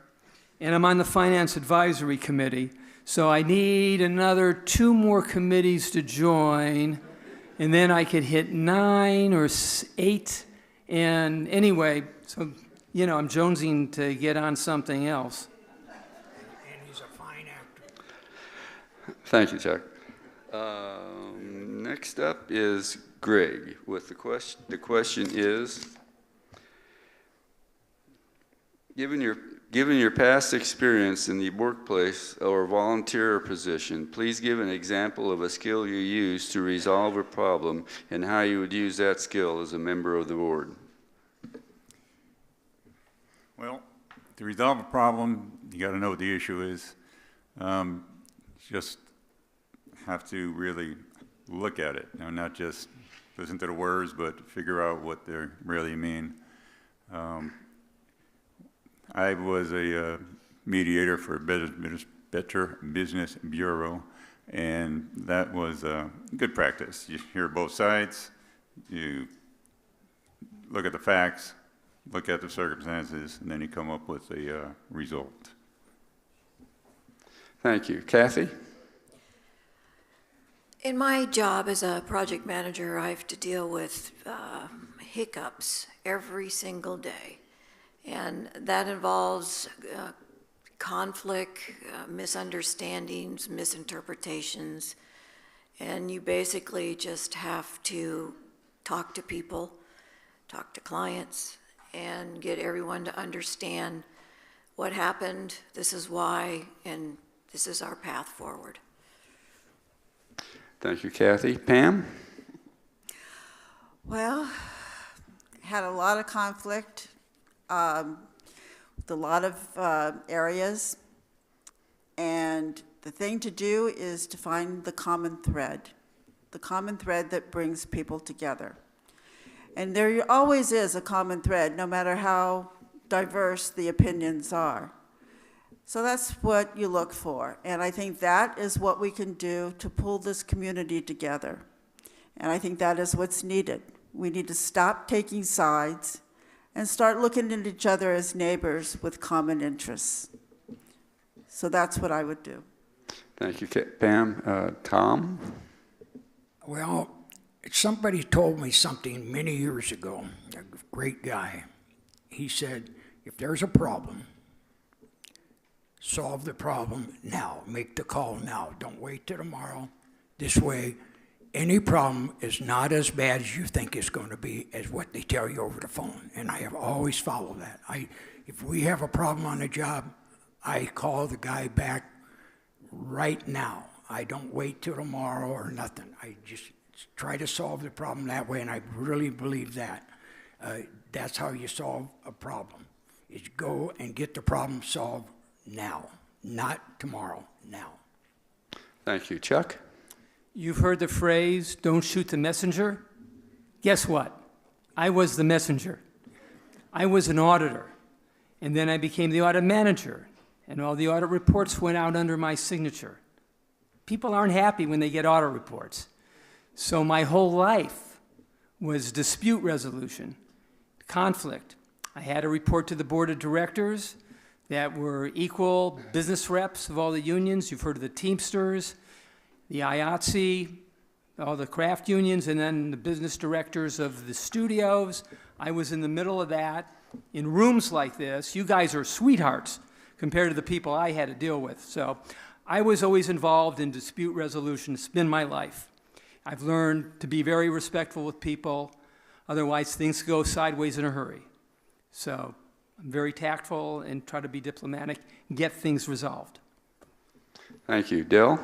and I'm on the Finance Advisory Committee. So I need another 2 more committees to join, and then I could hit 9 or 8. And anyway, so, you know, I'm jonesing to get on something else. And he's a fine actor. Thank you, Chuck. Next up is Greg with the question. The question is, given your past experience in the workplace or volunteer position, please give an example of a skill you use to resolve a problem and how you would use that skill as a member of the board. Well, to resolve a problem, you got to know what the issue is. Just have to really look at it, you know, not just listen to the words, but figure out what they really mean. I was a mediator for a Better Business Bureau, and that was good practice. You hear both sides, you look at the facts, look at the circumstances, and then you come up with a result. Thank you. Kathy? In my job as a project manager, I have to deal with hiccups every single day. And that involves conflict, misunderstandings, misinterpretations. And you basically just have to talk to people, talk to clients, and get everyone to understand what happened, this is why, and this is our path forward. Thank you, Kathy. Pam? Well, had a lot of conflict with a lot of areas, and the thing to do is to find the common thread that brings people together. And there always is a common thread, no matter how diverse the opinions are. So that's what you look for, and I think that is what we can do to pull this community together. And I think that is what's needed. We need to stop taking sides and start looking at each other as neighbors with common interests. So that's what I would do. Thank you, Pam. Tom? Well, somebody told me something many years ago, a great guy. He said, if there's a problem, solve the problem now. Make the call now. Don't wait till tomorrow. This way, any problem is not as bad as you think it's going to be as what they tell you over the phone. And I have always followed that. If we have a problem on a job, I call the guy back right now. I don't wait till tomorrow or nothing. I just try to solve the problem that way, and I really believe that. That's how you solve a problem, is go and get the problem solved now, not tomorrow, now. Thank you. Chuck? You've heard the phrase, don't shoot the messenger? Guess what? I was the messenger. I was an auditor, and then I became the audit manager, and all the audit reports went out under my signature. People aren't happy when they get audit reports. So my whole life was dispute resolution, conflict. I had to report to the board of directors that were equal business reps of all the unions. You've heard of the Teamsters, the IATSE, all the craft unions, and then the business directors of the studios. I was in the middle of that in rooms like this. You guys are sweethearts compared to the people I had to deal with. So I was always involved in dispute resolution. It's been my life. I've learned to be very respectful with people. Otherwise, things go sideways in a hurry. So I'm very tactful and try to be diplomatic and get things resolved. Thank you. Dell?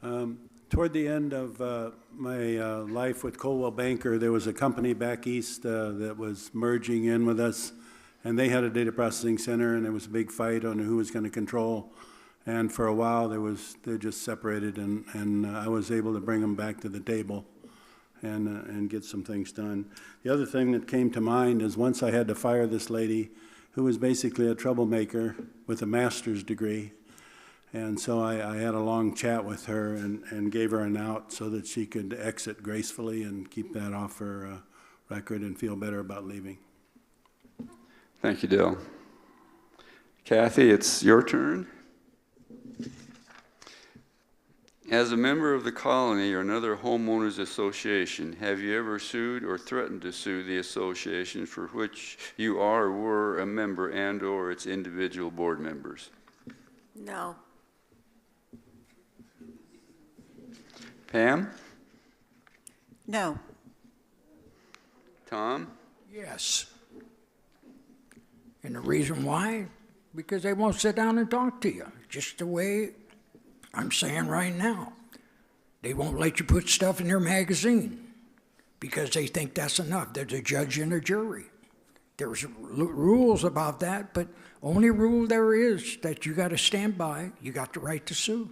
Toward the end of my life with Coldwell Banker, there was a company back east that was merging in with us, and they had a data processing center, and there was a big fight on who was going to control. And for a while, they just separated, and I was able to bring them back to the table and get some things done. The other thing that came to mind is once I had to fire this lady who was basically a troublemaker with a master's degree. And so I had a long chat with her and gave her an out so that she could exit gracefully and keep that off her record and feel better about leaving. Thank you, Dell. Kathy, it's your turn. As a member of the colony or another homeowners association, have you ever sued or threatened to sue the association for which you are or were a member and or its individual board members? No. Pam? No. Tom? Yes. And the reason why? Because they won't sit down and talk to you. Just the way I'm saying right now. They won't let you put stuff in their magazine because they think that's enough. There's a judge and a jury. There's rules about that, but only rule there is that you got to stand by, you got the right to sue.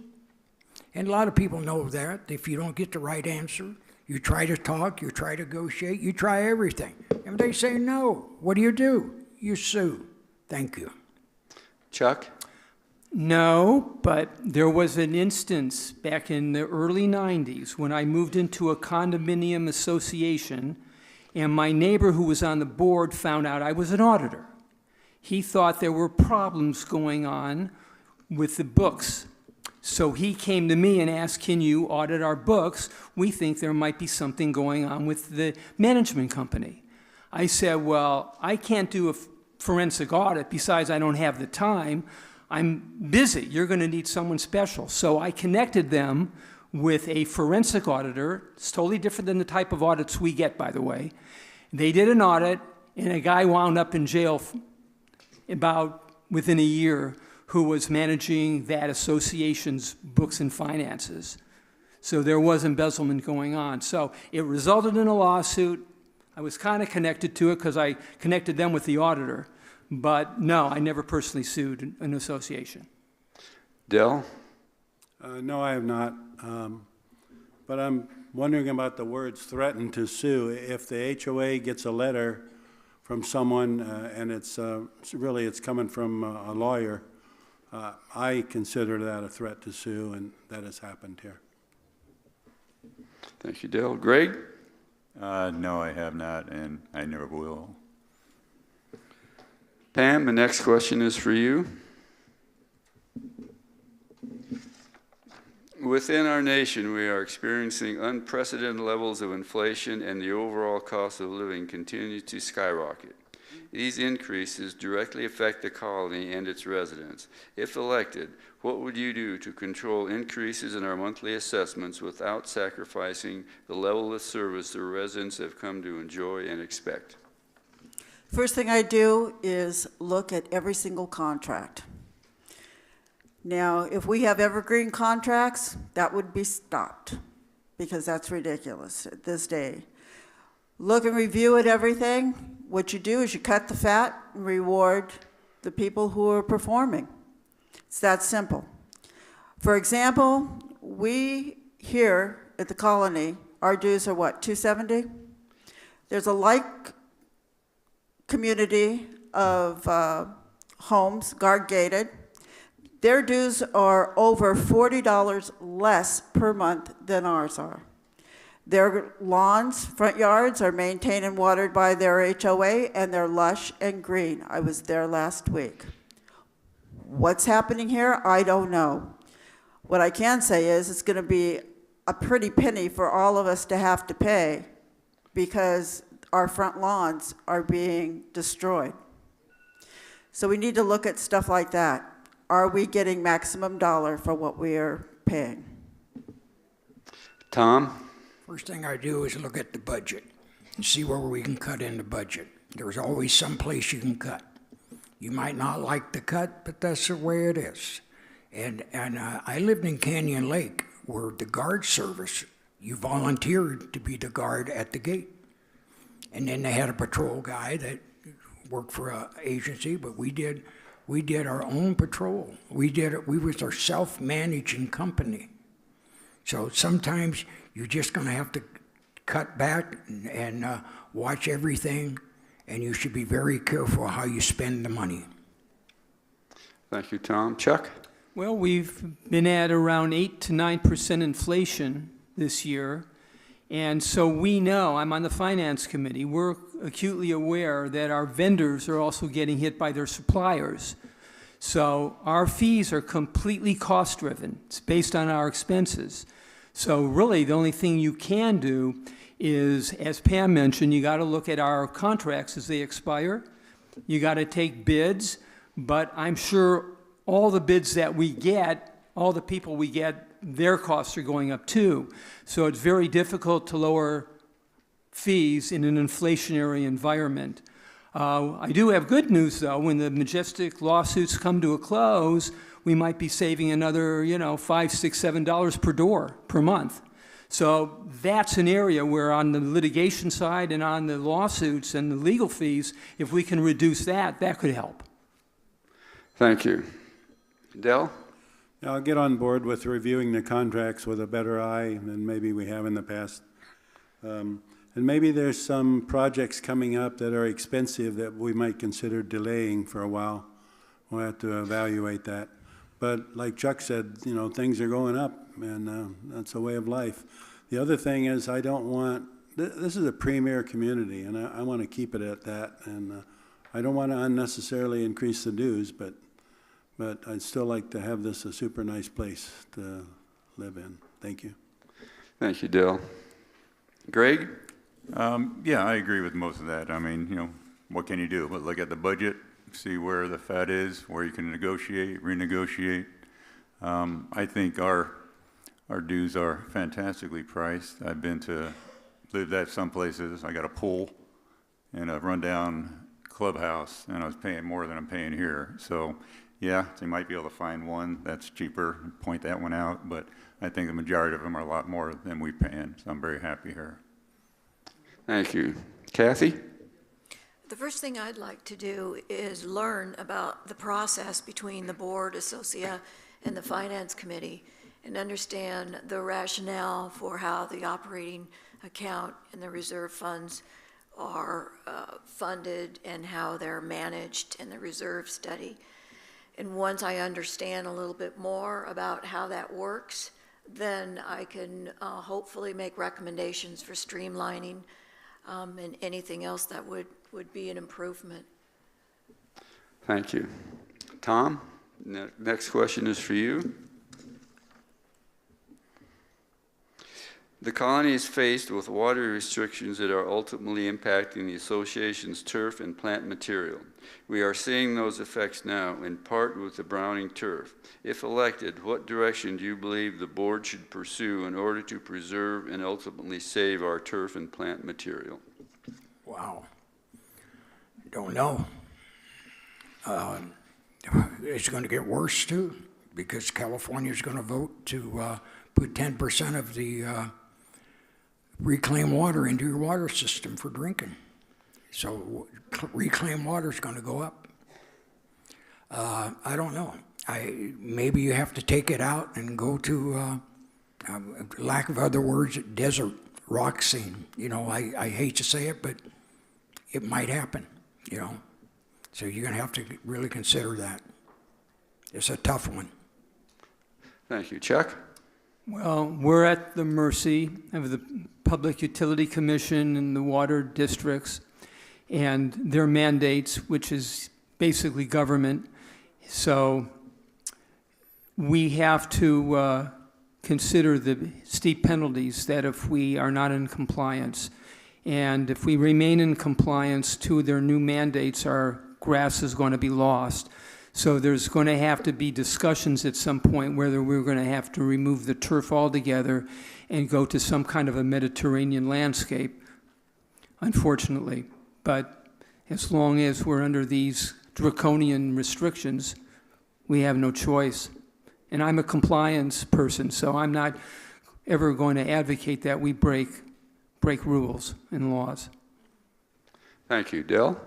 And a lot of people know that. If you don't get the right answer, you try to talk, you try to negotiate, you try everything. And they say no. What do? You sue. Thank you. Chuck? No, but there was an instance back in the early 90s when I moved into a condominium association, and my neighbor who was on the board found out I was an auditor. He thought there were problems going on with the books. So he came to me and asked, can you audit our books? We think there might be something going on with the management company. I said, well, I can't do a forensic audit. Besides, I don't have the time. I'm busy. You're going to need someone special. So I connected them with a forensic auditor. It's totally different than the type of audits we get, by the way. They did an audit, and a guy wound up in jail about within a year who was managing that association's books and finances. So there was embezzlement going on. So it resulted in a lawsuit. I was kind of connected to it because I connected them with the auditor. But no, I never personally sued an association. Dell? No, I have not. But I'm wondering about the words threaten to sue. If the HOA gets a letter from someone and it's coming from a lawyer, I consider that a threat to sue, and that has happened here. Thank you, Dell. Greg? No, I have not, and I never will. Pam, the next question is for you. Within our nation, we are experiencing unprecedented levels of inflation, and the overall cost of living continues to skyrocket. These increases directly affect the colony and its residents. If elected, what would you do to control increases in our monthly assessments without sacrificing the level of service the residents have come to enjoy and expect? First thing I do is look at every single contract. Now, if we have evergreen contracts, that would be stopped because that's ridiculous at this day. Look and review at everything. What you do is you cut the fat and reward the people who are performing. It's that simple. For example, we here at the colony, our dues are what, $270? There's a like community of homes, guard gated. Their dues are over $40 less per month than ours are. Their lawns, front yards are maintained and watered by their HOA, and they're lush and green. I was there last week. What's happening here? I don't know. What I can say is it's going to be a pretty penny for all of us to have to pay because our front lawns are being destroyed. So we need to look at stuff like that. Are we getting maximum dollar for what we are paying? Tom? First thing I do is look at the budget and see where we can cut in the budget. There's always some place you can cut. You might not like the cut, but that's the way it is. And I lived in Canyon Lake, where the guard service, you volunteered to be the guard at the gate. And then they had a patrol guy that worked for an agency, but we did our own patrol. We was our self-managing company. So sometimes you're just going to have to cut back and watch everything, and you should be very careful how you spend the money. Thank you, Tom. Chuck? Well, we've been at around 8 to 9% inflation this year. And so we know, I'm on the finance committee, we're acutely aware that our vendors are also getting hit by their suppliers. So our fees are completely cost-driven. It's based on our expenses. So really, the only thing you can do is, as Pam mentioned, you got to look at our contracts as they expire. You got to take bids, but I'm sure all the bids that we get, all the people we get, their costs are going up too. So it's very difficult to lower fees in an inflationary environment. I do have good news, though. When the Majestic lawsuits come to a close, we might be saving another, $5, $6, $7 per door per month. So that's an area where on the litigation side and on the lawsuits and the legal fees, if we can reduce that, that could help. Thank you. Dell? I'll get on board with reviewing the contracts with a better eye than maybe we have in the past. And maybe there's some projects coming up that are expensive that we might consider delaying for a while. We'll have to evaluate that. But like Chuck said, things are going up, and that's a way of life. The other thing is I don't want, this is a premier community, and I want to keep it at that. And I don't want to unnecessarily increase the dues, but I'd still like to have this a super nice place to live in. Thank you. Thank you, Dell. Greg? Yeah, I agree with most of that. I mean, what can you do? But look at the budget, see where the fat is, where you can negotiate, renegotiate. I think our dues are fantastically priced. I've lived at some places. I got a pool and a rundown clubhouse, and I was paying more than I'm paying here. So, yeah, they might be able to find one that's cheaper, point that one out, but I think the majority of them are a lot more than we're paying, so I'm very happy here. Thank you. Kathy? The first thing I'd like to do is learn about the process between the board, Associa, and the finance committee, and understand the rationale for how the operating account and the reserve funds are funded and how they're managed in the reserve study. And once I understand a little bit more about how that works, then I can hopefully make recommendations for streamlining and anything else that would be an improvement. Thank you. Tom, next question is for you. The colony is faced with water restrictions that are ultimately impacting the association's turf and plant material. We are seeing those effects now, in part with the Browning turf. If elected, what direction do you believe the board should pursue in order to preserve and ultimately save our turf and plant material? Wow. Don't know. It's going to get worse too, because California is going to vote to put 10% of the reclaimed water into your water system for drinking. So reclaimed water is going to go up. I don't know. Maybe you have to take it out and go to, lack of other words, desert rock scene. I hate to say it, but it might happen, So you're going to have to really consider that. It's a tough one. Thank you. Chuck? Well, we're at the mercy of the Public Utility Commission and the water districts and their mandates, which is basically government. So we have to consider the steep penalties that if we are not in compliance. And if we remain in compliance to their new mandates, our grass is going to be lost. So there's going to have to be discussions at some point whether we're going to have to remove the turf altogether and go to some kind of a Mediterranean landscape, unfortunately. But as long as we're under these draconian restrictions, we have no choice. And I'm a compliance person, so I'm not ever going to advocate that we break rules and laws. Thank you. Dell?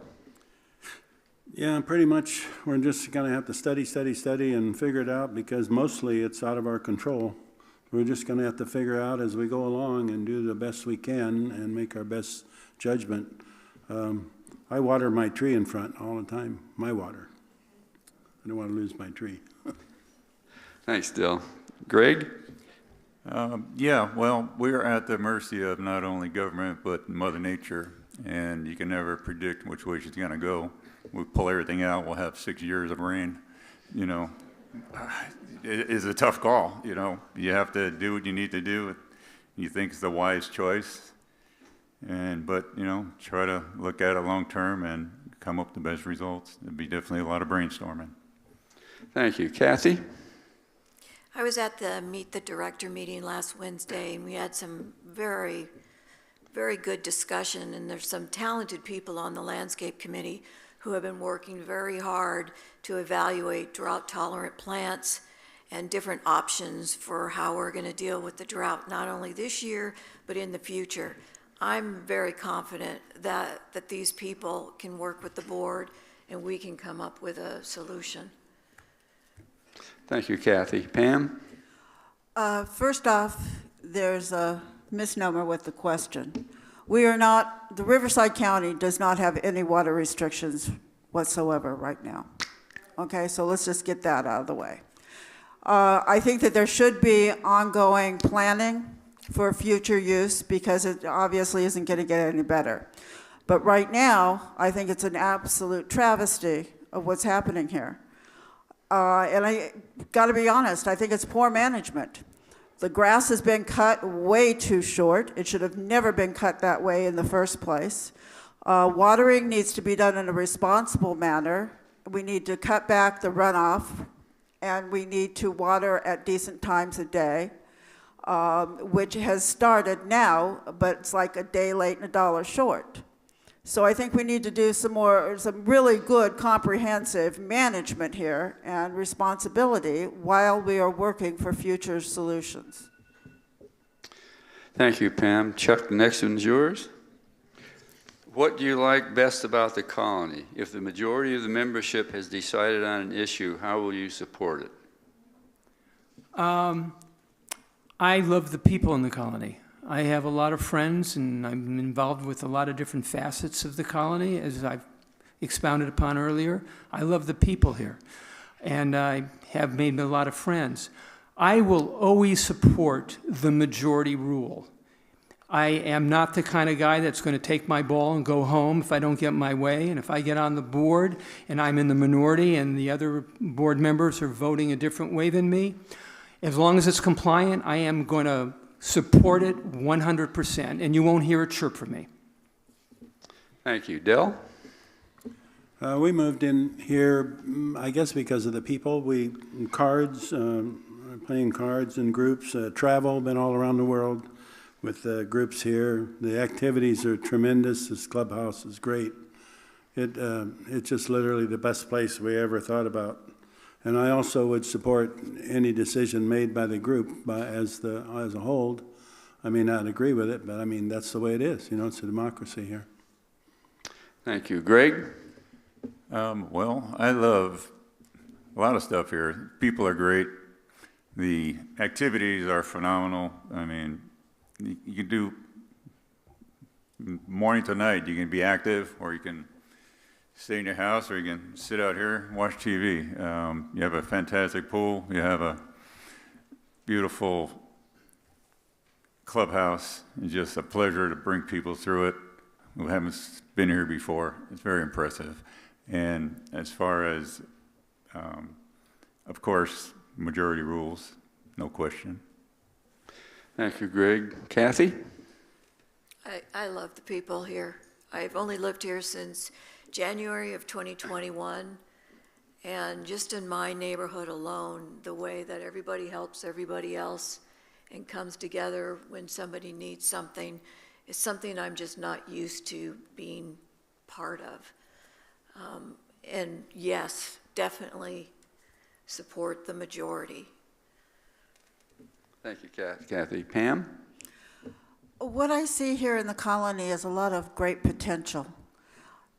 Yeah, pretty much we're just going to have to study and figure it out because mostly it's out of our control. We're just going to have to figure out as we go along and do the best we can and make our best judgment. I water my tree in front all the time, my water. I don't want to lose my tree. Thanks, Dell. Greg? Yeah, well, we're at the mercy of not only government, but Mother Nature, and you can never predict which way she's going to go. We pull everything out, we'll have 6 years of rain. You know, it is a tough call, you know. You have to do what you need to do. You think it's the wise choice. But, you know, try to look at it long term and come up with the best results. It'd be definitely a lot of brainstorming. Thank you. Kathy? I was at the Meet the Director meeting last Wednesday, and we had some very, very good discussion, and there's some talented people on the Landscape Committee who have been working very hard to evaluate drought-tolerant plants and different options for how we're going to deal with the drought, not only this year, but in the future. I'm very confident that these people can work with the board and we can come up with a solution. Thank you, Kathy. Pam? First off, there's a misnomer with the question. The Riverside County does not have any water restrictions whatsoever right now. Okay, so let's just get that out of the way. I think that there should be ongoing planning for future use because it obviously isn't going to get any better. But right now, I think it's an absolute travesty of what's happening here. And I got to be honest, I think it's poor management. The grass has been cut way too short. It should have never been cut that way in the first place. Watering needs to be done in a responsible manner. We need to cut back the runoff, and we need to water at decent times a day, which has started now, but it's like a day late and a dollar short. So I think we need to do some really good comprehensive management here and responsibility while we are working for future solutions. Thank you, Pam. Chuck, the next one's yours. What do you like best about the colony? If the majority of the membership has decided on an issue, how will you support it? I love the people in the colony. I have a lot of friends, and I'm involved with a lot of different facets of the colony, as I've expounded upon earlier. I love the people here, and I have made a lot of friends. I will always support the majority rule. I am not the kind of guy that's going to take my ball and go home if I don't get my way, and if I get on the board and I'm in the minority and the other board members are voting a different way than me, as long as it's compliant, I am going to support it 100%, and you won't hear a chirp from me. Thank you. Dell? We moved in here, I guess because of the people. Cards, playing cards in groups, travel, been all around the world with groups here. The activities are tremendous. This clubhouse is great. It's just literally the best place we ever thought about. And I also would support any decision made by the group as a whole. I may not agree with it, but I mean, that's the way it is. You know, it's a democracy here. Thank you. Greg? Well, I love a lot of stuff here. People are great. The activities are phenomenal. I mean, you can do morning to night. You can be active, or you can stay in your house, or you can sit out here and watch TV. You have a fantastic pool. You have a beautiful clubhouse. It's just a pleasure to bring people through it who haven't been here before. It's very impressive. And as far as, of course, majority rules, no question. Thank you, Greg. Kathy? I love the people here. I've only lived here since January of 2021, and just in my neighborhood alone, the way that everybody helps everybody else and comes together when somebody needs something is something I'm just not used to being part of. And yes, definitely support the majority. Thank you, Kathy. Pam? What I see here in the colony is a lot of great potential.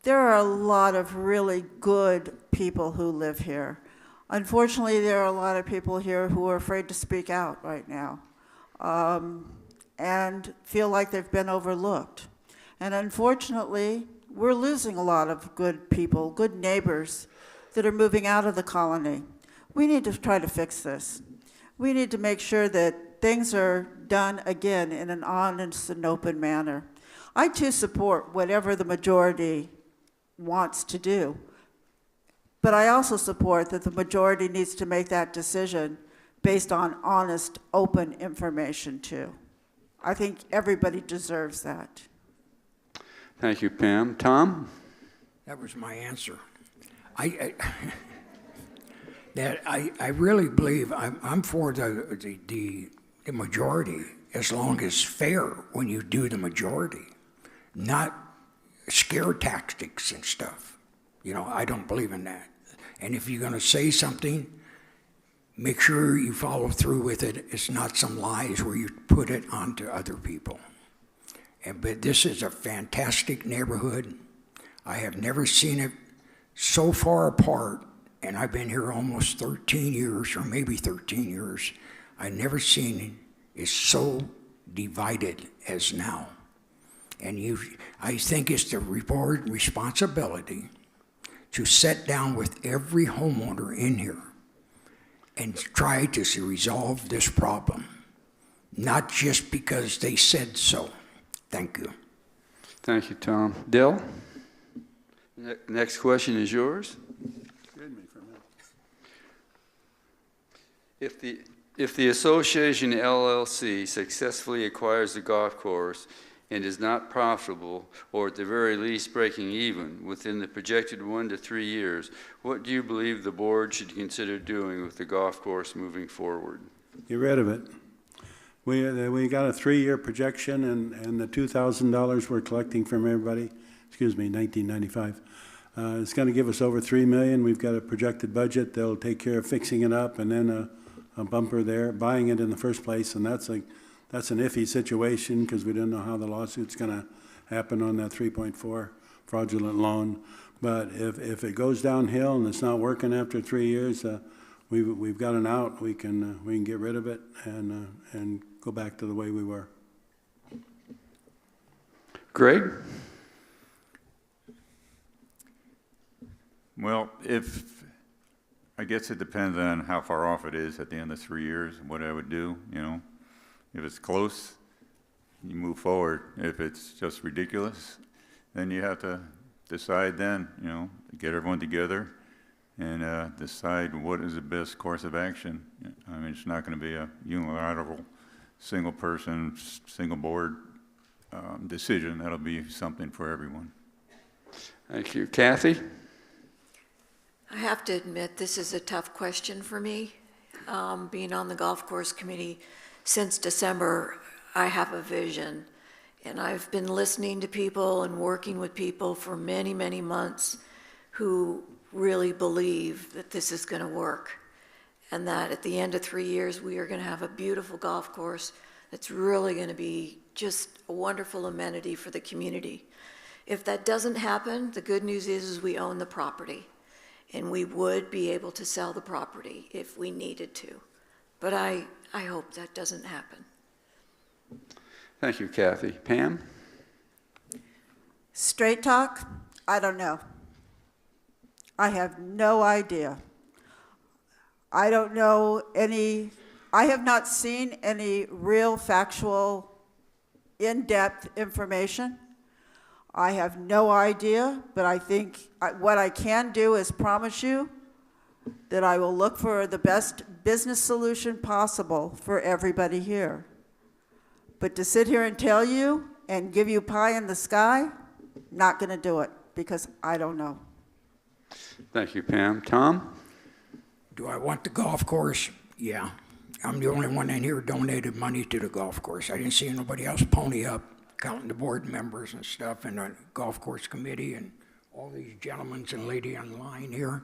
There are a lot of really good people who live here. Unfortunately, there are a lot of people here who are afraid to speak out right now and feel like they've been overlooked. And unfortunately, we're losing a lot of good people, good neighbors that are moving out of the colony. We need to try to fix this. We need to make sure that things are done again in an honest and open manner. I too support whatever the majority wants to do, but I also support that the majority needs to make that decision based on honest, open information too. I think everybody deserves that. Thank you, Pam. Tom? That was my answer. I really believe I'm for the majority as long as fair when you do the majority, not scare tactics and stuff. You know, I don't believe in that. And if you're going to say something, make sure you follow through with it. It's not some lies where you put it onto other people. But this is a fantastic neighborhood. I have never seen it so far apart, and I've been here almost 13 years, or maybe 13 years. I've never seen it so divided as now. And I think it's the board responsibility to sit down with every homeowner in here and try to resolve this problem, not just because they said so. Thank you. Thank you, Tom. Dell? Next question is yours. If the association LLC successfully acquires the golf course and is not profitable, or at the very least breaking even, within the projected 1 to 3 years, what do you believe the board should consider doing with the golf course moving forward? Get rid of it. We got a 3-year projection, and the $2,000 we're collecting from everybody, $19.95, it's going to give us over $3 million. We've got a projected budget. They'll take care of fixing it up, and then a bumper there, buying it in the first place, and that's an iffy situation because we don't know how the lawsuit's going to happen on that 3.4 fraudulent loan. But if it goes downhill and it's not working after 3 years, we've got an out. We can get rid of it and go back to the way we were. Greg? Well, I guess it depends on how far off it is at the end of 3 years, what I would do, you know. If it's close, you move forward. If it's just ridiculous, then you have to decide then, you know, get everyone together and decide what is the best course of action. I mean, it's not going to be a unilateral, single person, single board decision. That'll be something for everyone. Thank you. Kathy? I have to admit, this is a tough question for me. Being on the golf course committee since December, I have a vision, and I've been listening to people and working with people for many, many months who really believe that this is going to work, and that at the end of 3 years, we are going to have a beautiful golf course that's really going to be just a wonderful amenity for the community. If that doesn't happen, the good news is we own the property, and we would be able to sell the property if we needed to. But I hope that doesn't happen. Thank you, Kathy. Pam? Straight talk, I don't know. I have no idea. I don't know I have not seen any real factual in-depth information. I have no idea, but I think what I can do is promise you that I will look for the best business solution possible for everybody here. But to sit here and tell you and give you pie in the sky, not going to do it because I don't know. Thank you, Pam. Tom? Do I want the golf course? Yeah. I'm the only one in here who donated money to the golf course. I didn't see nobody else pony up, counting the board members and stuff, and the golf course committee, and all these gentlemen and lady on line here.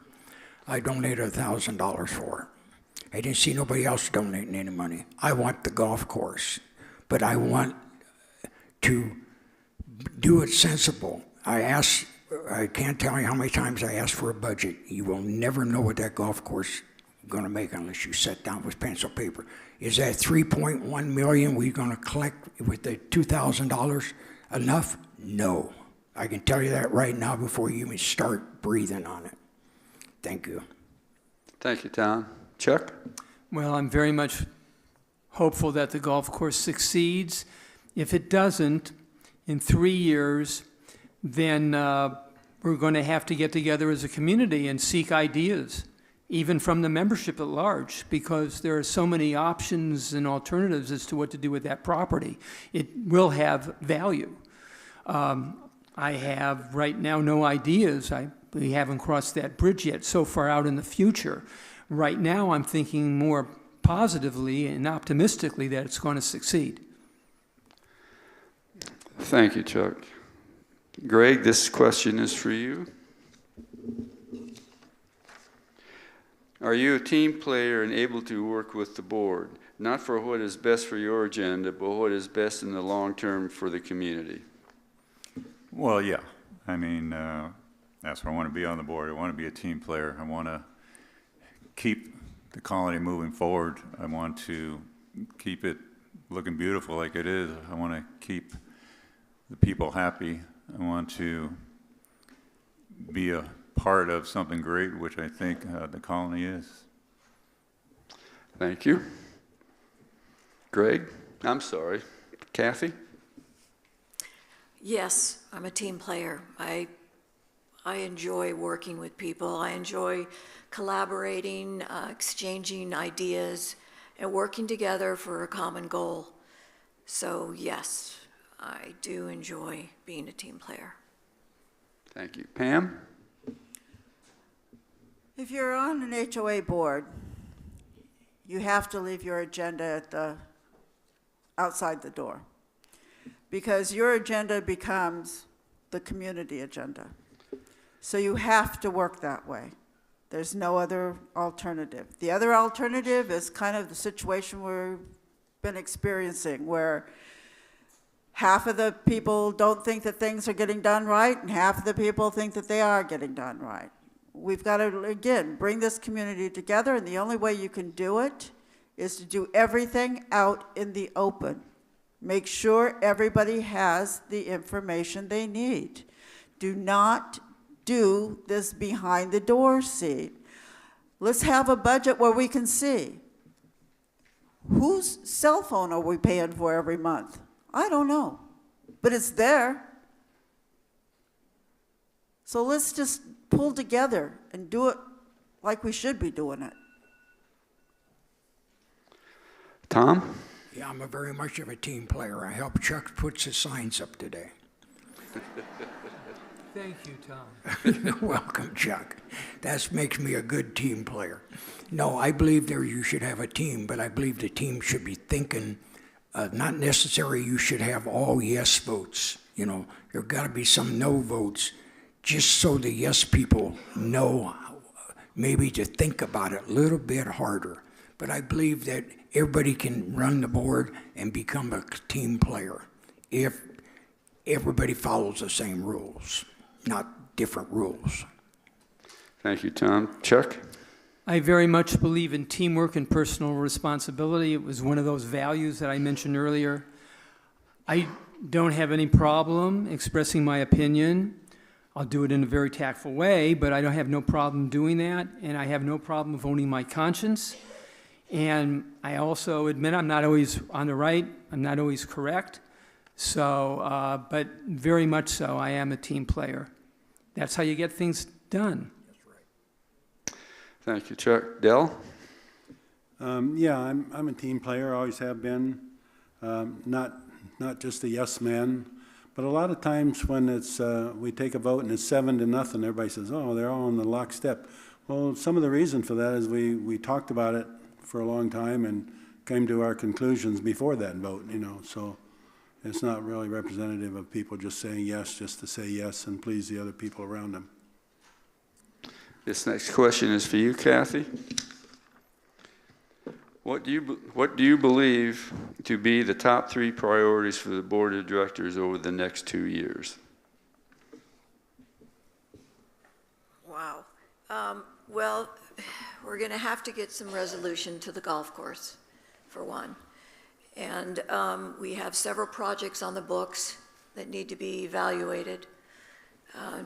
I donated $1,000 for it. I didn't see nobody else donating any money. I want the golf course, but I want to do it sensible. I can't tell you how many times I asked for a budget. You will never know what that golf course is going to make unless you sit down with pencil paper. Is that 3.1 million we're going to collect with the $2,000 enough? No. I can tell you that right now before you even start breathing on it. Thank you. Thank you, Tom. Chuck? Well, I'm very much hopeful that the golf course succeeds. If it doesn't, in 3 years, then we're going to have to get together as a community and seek ideas, even from the membership at large, because there are so many options and alternatives as to what to do with that property. It will have value. I have right now no ideas. We haven't crossed that bridge yet, so far out in the future. Right now, I'm thinking more positively and optimistically that it's going to succeed. Thank you, Chuck. Greg, this question is for you. Are you a team player and able to work with the board, not for what is best for your agenda, but what is best in the long term for the community? Well, yeah. I mean, that's where I want to be on the board. I want to be a team player. I want to keep the colony moving forward. I want to keep it looking beautiful like it is. I want to keep the people happy. I want to be a part of something great, which I think the colony is. Thank you. Greg? I'm sorry. Kathy? Yes, I'm a team player. I enjoy working with people. I enjoy collaborating, exchanging ideas, and working together for a common goal. So yes, I do enjoy being a team player. Thank you. Pam? If you're on an HOA board, you have to leave your agenda outside the door, because your agenda becomes the community agenda. So you have to work that way. There's no other alternative. The other alternative is kind of the situation we've been experiencing, where half of the people don't think that things are getting done right, and half of the people think that they are getting done right. We've got to, again, bring this community together, and the only way you can do it is to do everything out in the open. Make sure everybody has the information they need. Do not do this behind the door seat. Let's have a budget where we can see. Whose cell phone are we paying for every month? I don't know, but it's there. So let's just pull together and do it like we should be doing it. Tom? Yeah, I'm very much of a team player. I helped Chuck put his signs up today. Thank you, Tom. You're welcome, Chuck. That makes me a good team player. No, I believe you should have a team, but I believe the team should be thinking, not necessarily you should have all yes votes. You know, there got to be some no votes, just so the yes people know maybe to think about it a little bit harder. But I believe that everybody can run the board and become a team player if everybody follows the same rules, not different rules. Thank you, Tom. Chuck? I very much believe in teamwork and personal responsibility. It was one of those values that I mentioned earlier. I don't have any problem expressing my opinion. I'll do it in a very tactful way, but I don't have no problem doing that, and I have no problem owning my conscience. And I also admit I'm not always on the right, I'm not always correct, So, but very much so, I am a team player. That's how you get things done. Thank you, Chuck. Dell? Yeah, I'm a team player, always have been. Not just a yes man, but a lot of times when it's we take a vote and it's 7-0, everybody says, "Oh, they're all in the lockstep." Well, some of the reason for that is we talked about it for a long time and came to our conclusions before that vote. So it's not really representative of people just saying yes just to say yes and please the other people around them. This next question is for you, Kathy. What do you believe to be the top 3 priorities for the Board of Directors over the next 2 years? Wow. Well, we're going to have to get some resolution to the golf course, for one. And we have several projects on the books that need to be evaluated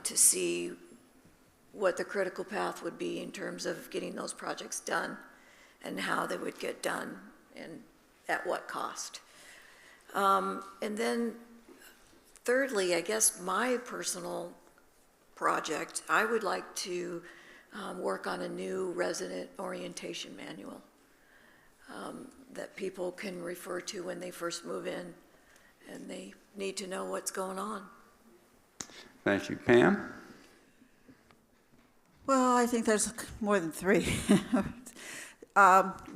to see what the critical path would be in terms of getting those projects done and how they would get done and at what cost. And then thirdly, I guess my personal project, I would like to work on a new resident orientation manual that people can refer to when they first move in and they need to know what's going on. Thank you. Pam? Well, I think there's more than 3.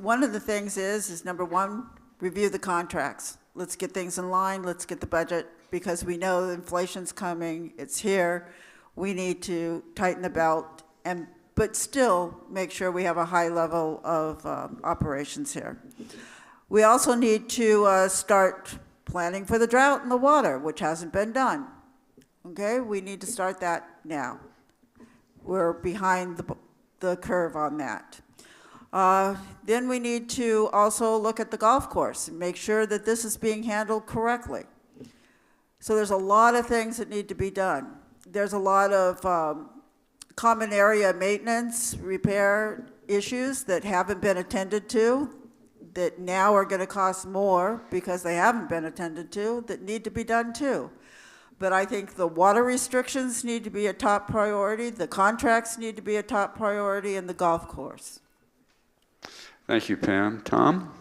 One of the things is number 1, review the contracts. Let's get things in line, let's get the budget, because we know inflation's coming, it's here. We need to tighten the belt, but still make sure we have a high level of operations here. We also need to start planning for the drought and the water, which hasn't been done. Okay, we need to start that now. We're behind the curve on that. Then we need to also look at the golf course and make sure that this is being handled correctly. So there's a lot of things that need to be done. There's a lot of common area maintenance, repair issues that haven't been attended to, that now are going to cost more because they haven't been attended to, that need to be done too. But I think the water restrictions need to be a top priority, the contracts need to be a top priority, and the golf course. Thank you, Pam. Tom?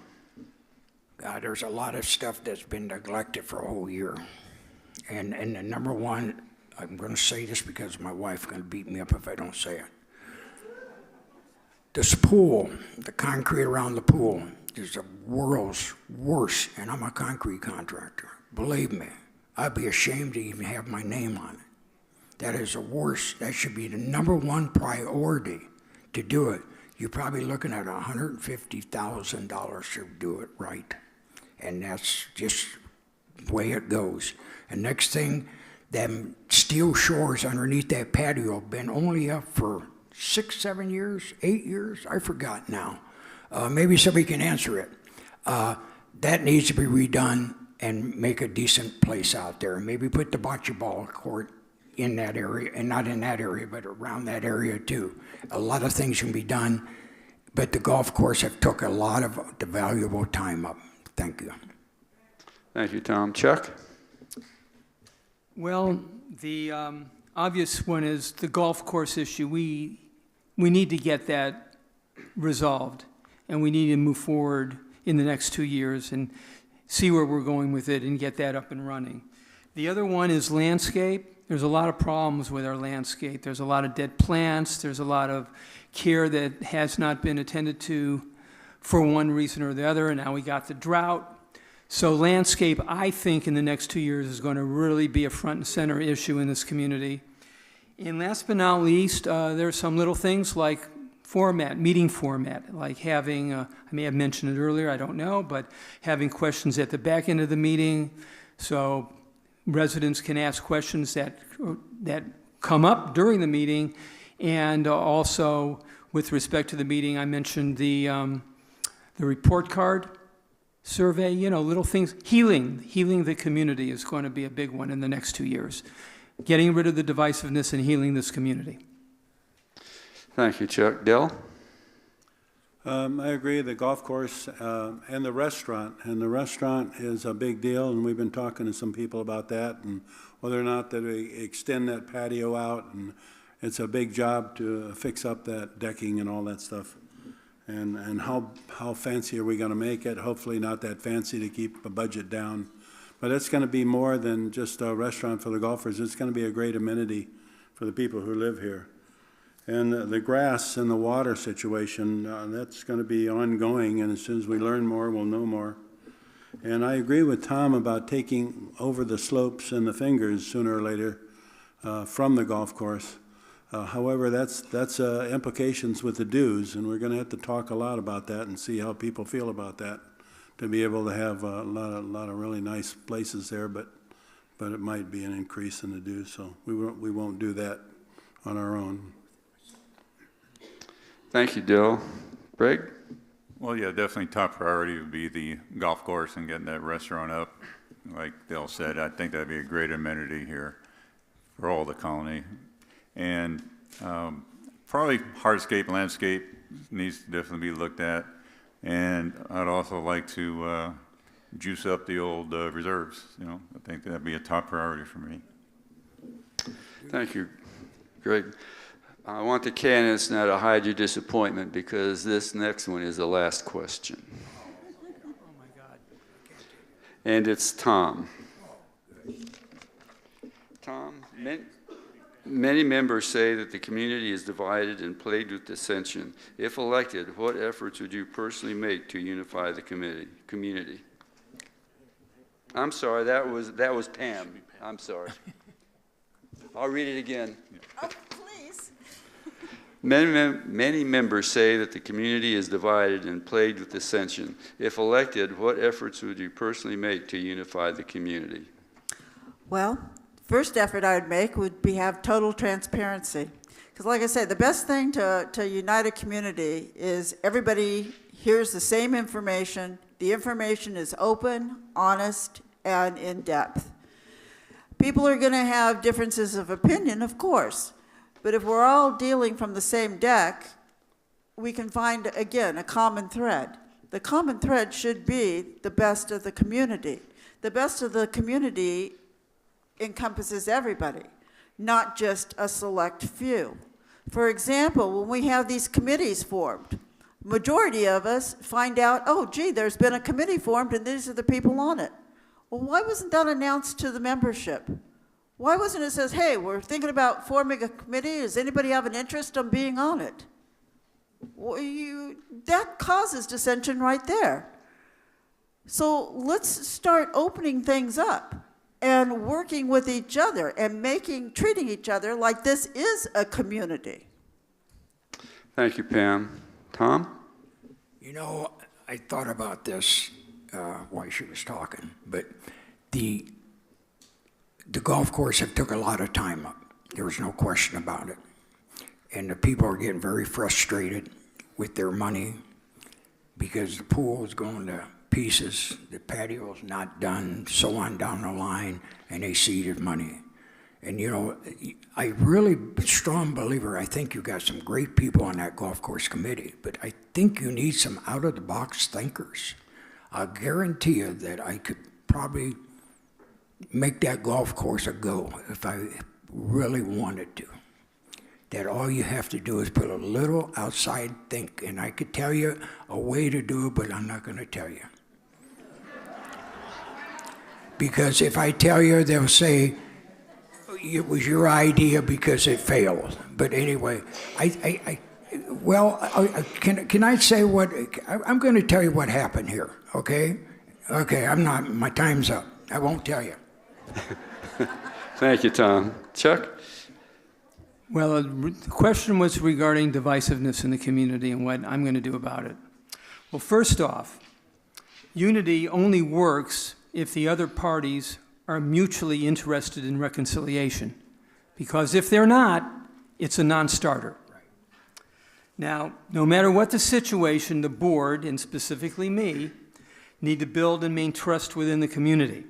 There's a lot of stuff that's been neglected for a whole year. And the number 1, I'm going to say this because my wife's going to beat me up if I don't say it. This pool, the concrete around the pool, is the world's worst, and I'm a concrete contractor. Believe me, I'd be ashamed to even have my name on it. That is the worst. That should be the number 1 priority to do it. You're probably looking at $150,000 to do it right. And that's just the way it goes. And next thing, them steel shores underneath that patio have been only up for 6, 7 years, 8 years, I forgot now. Maybe somebody can answer it. That needs to be redone and make a decent place out there. Maybe put the bocce ball court in that area, and not in that area, but around that area too. A lot of things can be done, but the golf course have took a lot of the valuable time up. Thank you. Thank you, Tom. Chuck? Well, the obvious one is the golf course issue. We need to get that resolved, and we need to move forward in the next 2 years and see where we're going with it and get that up and running. The other one is landscape. There's a lot of problems with our landscape. There's a lot of dead plants. There's a lot of care that has not been attended to for one reason or the other, and now we got the drought. So landscape, I think, in the next 2 years is going to really be a front and center issue in this community. And last but not least, there's some little things like meeting format, like having, I may have mentioned it earlier, I don't know, but having questions at the back end of the meeting so residents can ask questions that come up during the meeting. And also, with respect to the meeting, I mentioned the report card survey, little things. Healing the community is going to be a big one in the next 2 years. Getting rid of the divisiveness and healing this community. Thank you, Chuck. Dell? I agree, the golf course and the restaurant. And the restaurant is a big deal, and we've been talking to some people about that and whether or not that we extend that patio out. And it's a big job to fix up that decking and all that stuff. And how fancy are we going to make it? Hopefully not that fancy to keep the budget down. But it's going to be more than just a restaurant for the golfers. It's going to be a great amenity for the people who live here. And the grass and the water situation, that's going to be ongoing, and as soon as we learn more, we'll know more. And I agree with Tom about taking over the slopes and the fingers sooner or later from the golf course. However, that's implications with the dues, and we're going to have to talk a lot about that and see how people feel about that to be able to have a lot of really nice places there, but it might be an increase in the dues, so we won't do that on our own. Thank you, Dell. Greg? Well, yeah, definitely top priority would be the golf course and getting that restaurant up. Like Dell said, I think that'd be a great amenity here for all the colony. And probably hardscape, landscape needs to definitely be looked at. And I'd also like to juice up the old reserves. You know, I think that'd be a top priority for me. Thank you, Greg. I want the candidates now to hide your disappointment because this next one is the last question. Oh, my God. And it's Tom. Tom, many members say that the community is divided and plagued with dissension. If elected, what efforts would you personally make to unify the community? I'm sorry, that was Pam. I'm sorry. I'll read it again. Oh, please. Many members say that the community is divided and plagued with dissension. If elected, what efforts would you personally make to unify the community? Well, first effort I would make would be have total transparency. Because like I said, the best thing to unite a community is everybody hears the same information. The information is open, honest, and in depth. People are going to have differences of opinion, of course. But if we're all dealing from the same deck, we can find, again, a common thread. The common thread should be the best of the community. The best of the community encompasses everybody, not just a select few. For example, when we have these committees formed, majority of us find out, oh, gee, there's been a committee formed and these are the people on it. Well, why wasn't that announced to the membership? Why wasn't it says, hey, we're thinking about forming a committee. Does anybody have an interest in being on it? Well, that causes dissension right there. So let's start opening things up and working with each other and treating each other like this is a community. Thank you, Pam. Tom? You know, I thought about this while she was talking, but the golf course have took a lot of time up. There was no question about it. And the people are getting very frustrated with their money because the pool is going to pieces, the patio is not done, so on down the line, and they ceded money. And you know, I really strong believer, I think you got some great people on that golf course committee, but I think you need some out-of-the-box thinkers. I'll guarantee you that I could probably make that golf course a go if I really wanted to. That all you have to do is put a little outside think, and I could tell you a way to do it, but I'm not going to tell you. Because if I tell you, they'll say, it was your idea because it failed. But anyway, can I say what, I'm going to tell you what happened here, okay? Okay, my time's up. I won't tell you. Thank you, Tom. Chuck? Well, the question was regarding divisiveness in the community and what I'm going to do about it. Well, first off, unity only works if the other parties are mutually interested in reconciliation. Because if they're not, it's a non-starter. Now, no matter what the situation, the board, and specifically me, need to build and maintain trust within the community.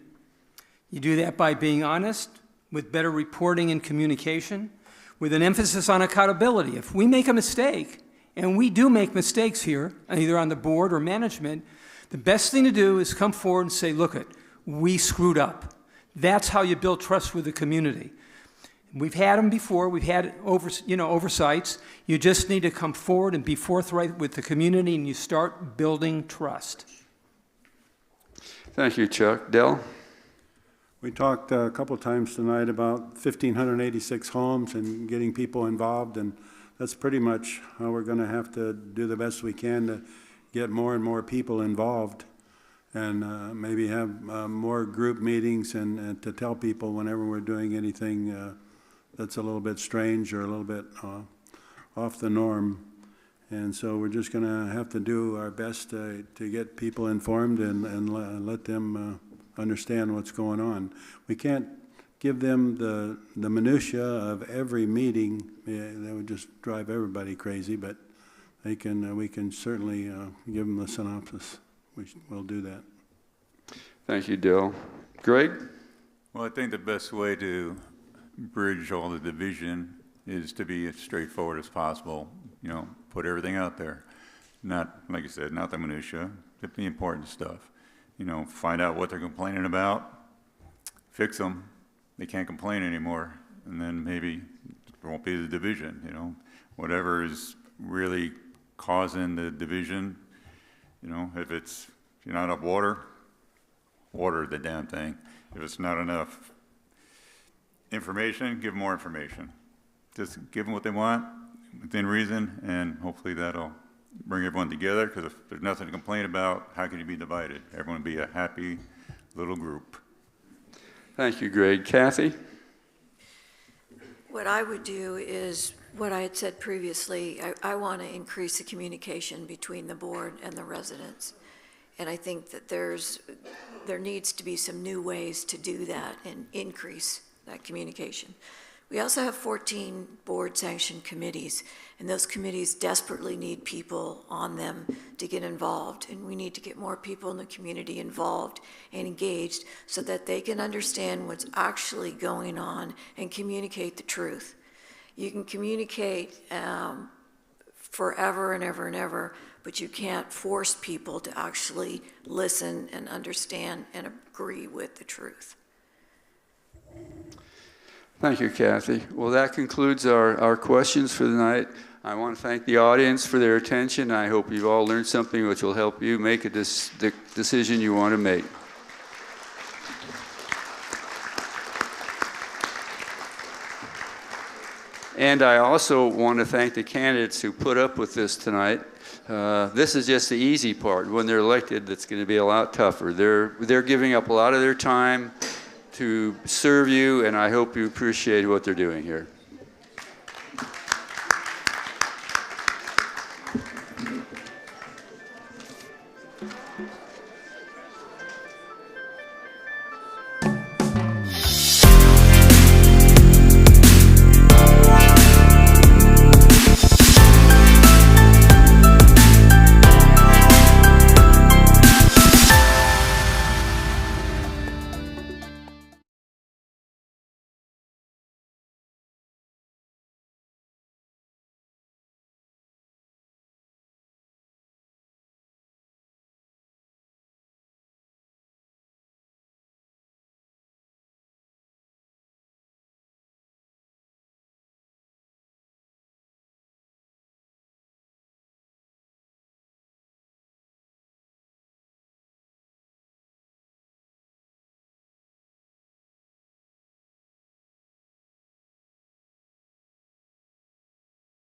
You do that by being honest, with better reporting and communication, with an emphasis on accountability. If we make a mistake, and we do make mistakes here, either on the board or management, the best thing to do is come forward and say, look it, we screwed up. That's how you build trust with the community. We've had them before. We've had oversights. You just need to come forward and be forthright with the community, and you start building trust. Thank you, Chuck. Dell? We talked a couple times tonight about 1,586 homes and getting people involved, and that's pretty much how we're going to have to do the best we can to get more and more people involved, and maybe have more group meetings and to tell people whenever we're doing anything that's a little bit strange or a little bit off the norm. And so we're just going to have to do our best to get people informed and let them understand what's going on. We can't give them the minutia of every meeting. That would just drive everybody crazy, but we can certainly give them the synopsis. We'll do that. Thank you, Dell. Greg? Well, I think the best way to bridge all the division is to be as straightforward as possible. Put everything out there. Not, like I said, not the minutia, but the important stuff. Find out what they're complaining about, fix them. They can't complain anymore, and then maybe there won't be the division. Whatever is really causing the division. If it's not enough water the damn thing. If it's not enough information, give them more information. Just give them what they want within reason, and hopefully that'll bring everyone together, because if there's nothing to complain about, how can you be divided? Everyone will be a happy little group. Thank you, Greg. Kathy? What I would do is what I had said previously. I want to increase the communication between the board and the residents. And I think that there needs to be some new ways to do that and increase that communication. We also have 14 board-sanctioned committees, and those committees desperately need people on them to get involved, and we need to get more people in the community involved and engaged so that they can understand what's actually going on and communicate the truth. You can communicate forever and ever and ever, but you can't force people to actually listen and understand and agree with the truth. Thank you, Kathy. Well, that concludes our questions for the night. I want to thank the audience for their attention. I hope you've all learned something which will help you make the decision you want to make. And I also want to thank the candidates who put up with this tonight. This is just the easy part. When they're elected, it's going to be a lot tougher. They're giving up a lot of their time to serve you, and I hope you appreciate what they're doing here.